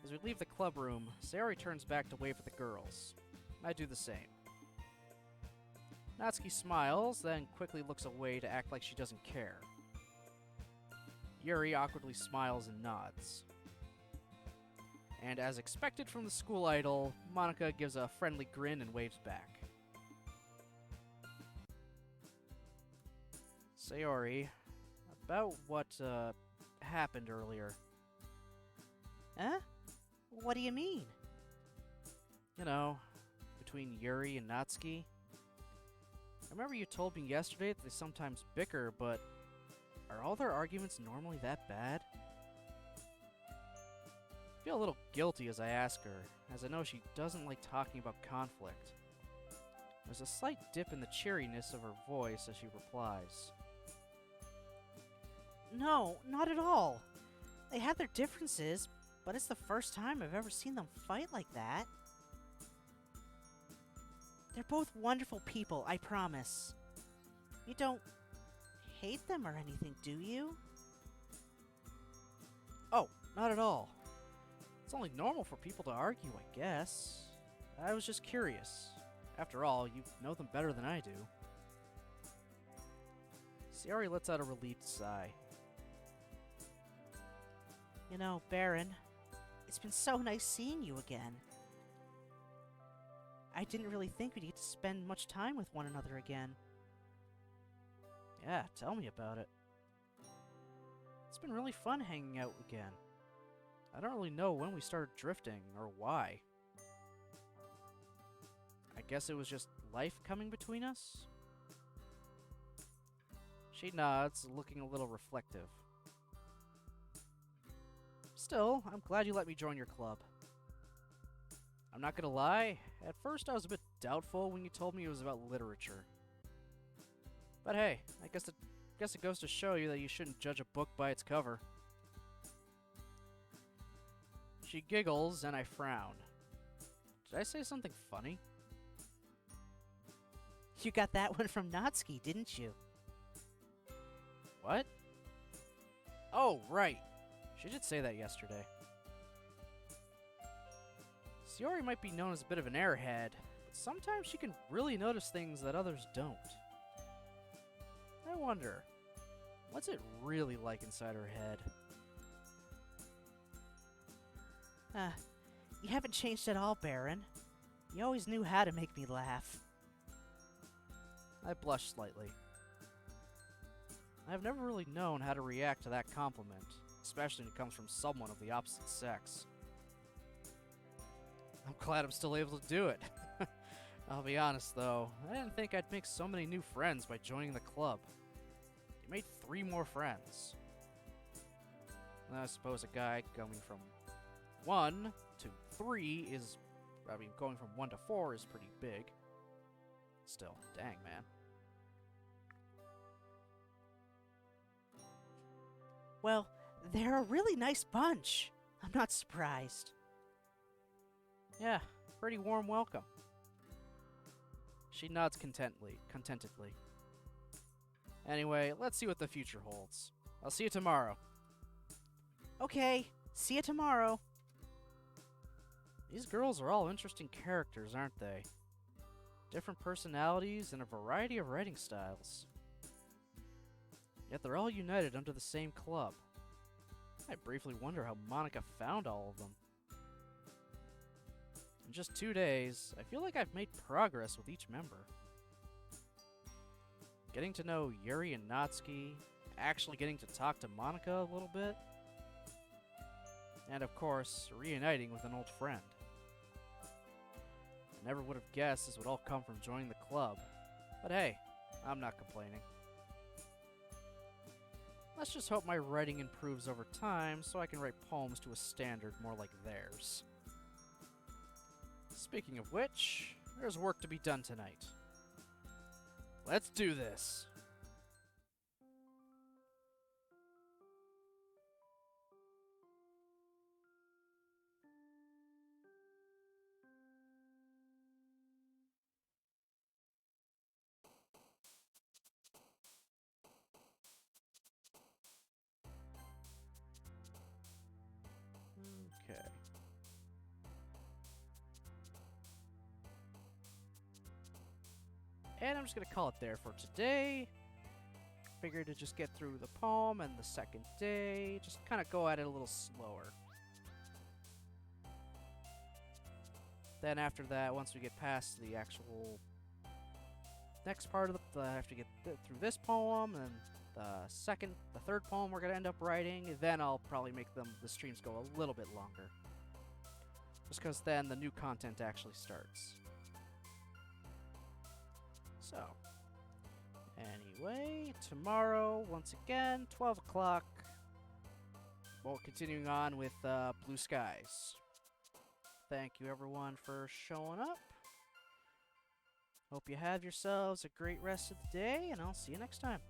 Speaker 1: As we leave the club room, Sayori turns back to wave at the girls. I do the same. Natsuki smiles, then quickly looks away to act like she doesn't care. Yuri awkwardly smiles and nods. And as expected from the school idol, Monica gives a friendly grin and waves back. Sayori, about what, happened earlier.
Speaker 2: Huh? What do you mean?
Speaker 1: You know, between Yuri and Natsuki. I remember you told me yesterday that they sometimes bicker, but are all their arguments normally that bad? I feel a little guilty as I ask her, as I know she doesn't like talking about conflict. There's a slight dip in the cheeriness of her voice as she replies.
Speaker 2: No, not at all. They have their differences, but it's the first time I've ever seen them fight like that. They're both wonderful people, I promise. You don't hate them or anything, do you?
Speaker 1: Oh, not at all. It's only normal for people to argue, I guess. I was just curious. After all, you know them better than I do. Sayori lets out a relieved sigh.
Speaker 2: You know, Baron, it's been so nice seeing you again. I didn't really think we'd get to spend much time with one another again.
Speaker 1: Yeah, tell me about it. It's been really fun hanging out again. I don't really know when we started drifting, or why. I guess it was just life coming between us? She nods, looking a little reflective. Still, I'm glad you let me join your club. I'm not gonna lie, at first I was a bit doubtful when you told me it was about literature. But hey, I guess it goes to show you that you shouldn't judge a book by its cover. She giggles, and I frown. Did I say something funny?
Speaker 2: You got that one from Natsuki, didn't you?
Speaker 1: What? Oh, right. She did say that yesterday. Sayori might be known as a bit of an airhead, but sometimes she can really notice things that others don't. I wonder, what's it really like inside her head?
Speaker 2: You haven't changed at all, Baron. You always knew how to make me laugh.
Speaker 1: I blush slightly. I've never really known how to react to that compliment, especially when it comes from someone of the opposite sex. I'm glad I'm still able to do it. I'll be honest though, I didn't think I'd make so many new friends by joining the club. You made 3 more friends. I suppose a guy going from 1 to 3 is, going from 1 to 4 is pretty big. Still, dang, man.
Speaker 2: Well, they're a really nice bunch. I'm not surprised.
Speaker 1: Yeah, pretty warm welcome. She nods contentedly. Anyway, let's see what the future holds. I'll see you tomorrow.
Speaker 2: Okay, see you tomorrow.
Speaker 1: These girls are all interesting characters, aren't they? Different personalities and a variety of writing styles. Yet they're all united under the same club. I briefly wonder how Monica found all of them. In just 2 days, I feel like I've made progress with each member. Getting to know Yuri and Natsuki, actually getting to talk to Monica a little bit, and of course, reuniting with an old friend. I never would have guessed this would all come from joining the club, but hey, I'm not complaining. Let's just hope my writing improves over time so I can write poems to a standard more like theirs. Speaking of which, there's work to be done tonight. Let's do this! Okay. And I'm just gonna call it there for today. Figured to just get through the poem and the second day, just kind of go at it a little slower. Then after that, once we get past the actual next part of the, I have to get through this poem, and the third poem we're gonna end up writing. Then I'll probably make the streams go a little bit longer, just because then the new content actually starts. So, anyway, tomorrow, once again, 12 o'clock, well, continuing on with Blue Skies. Thank you, everyone, for showing up. Hope you have yourselves a great rest of the day, and I'll see you next time.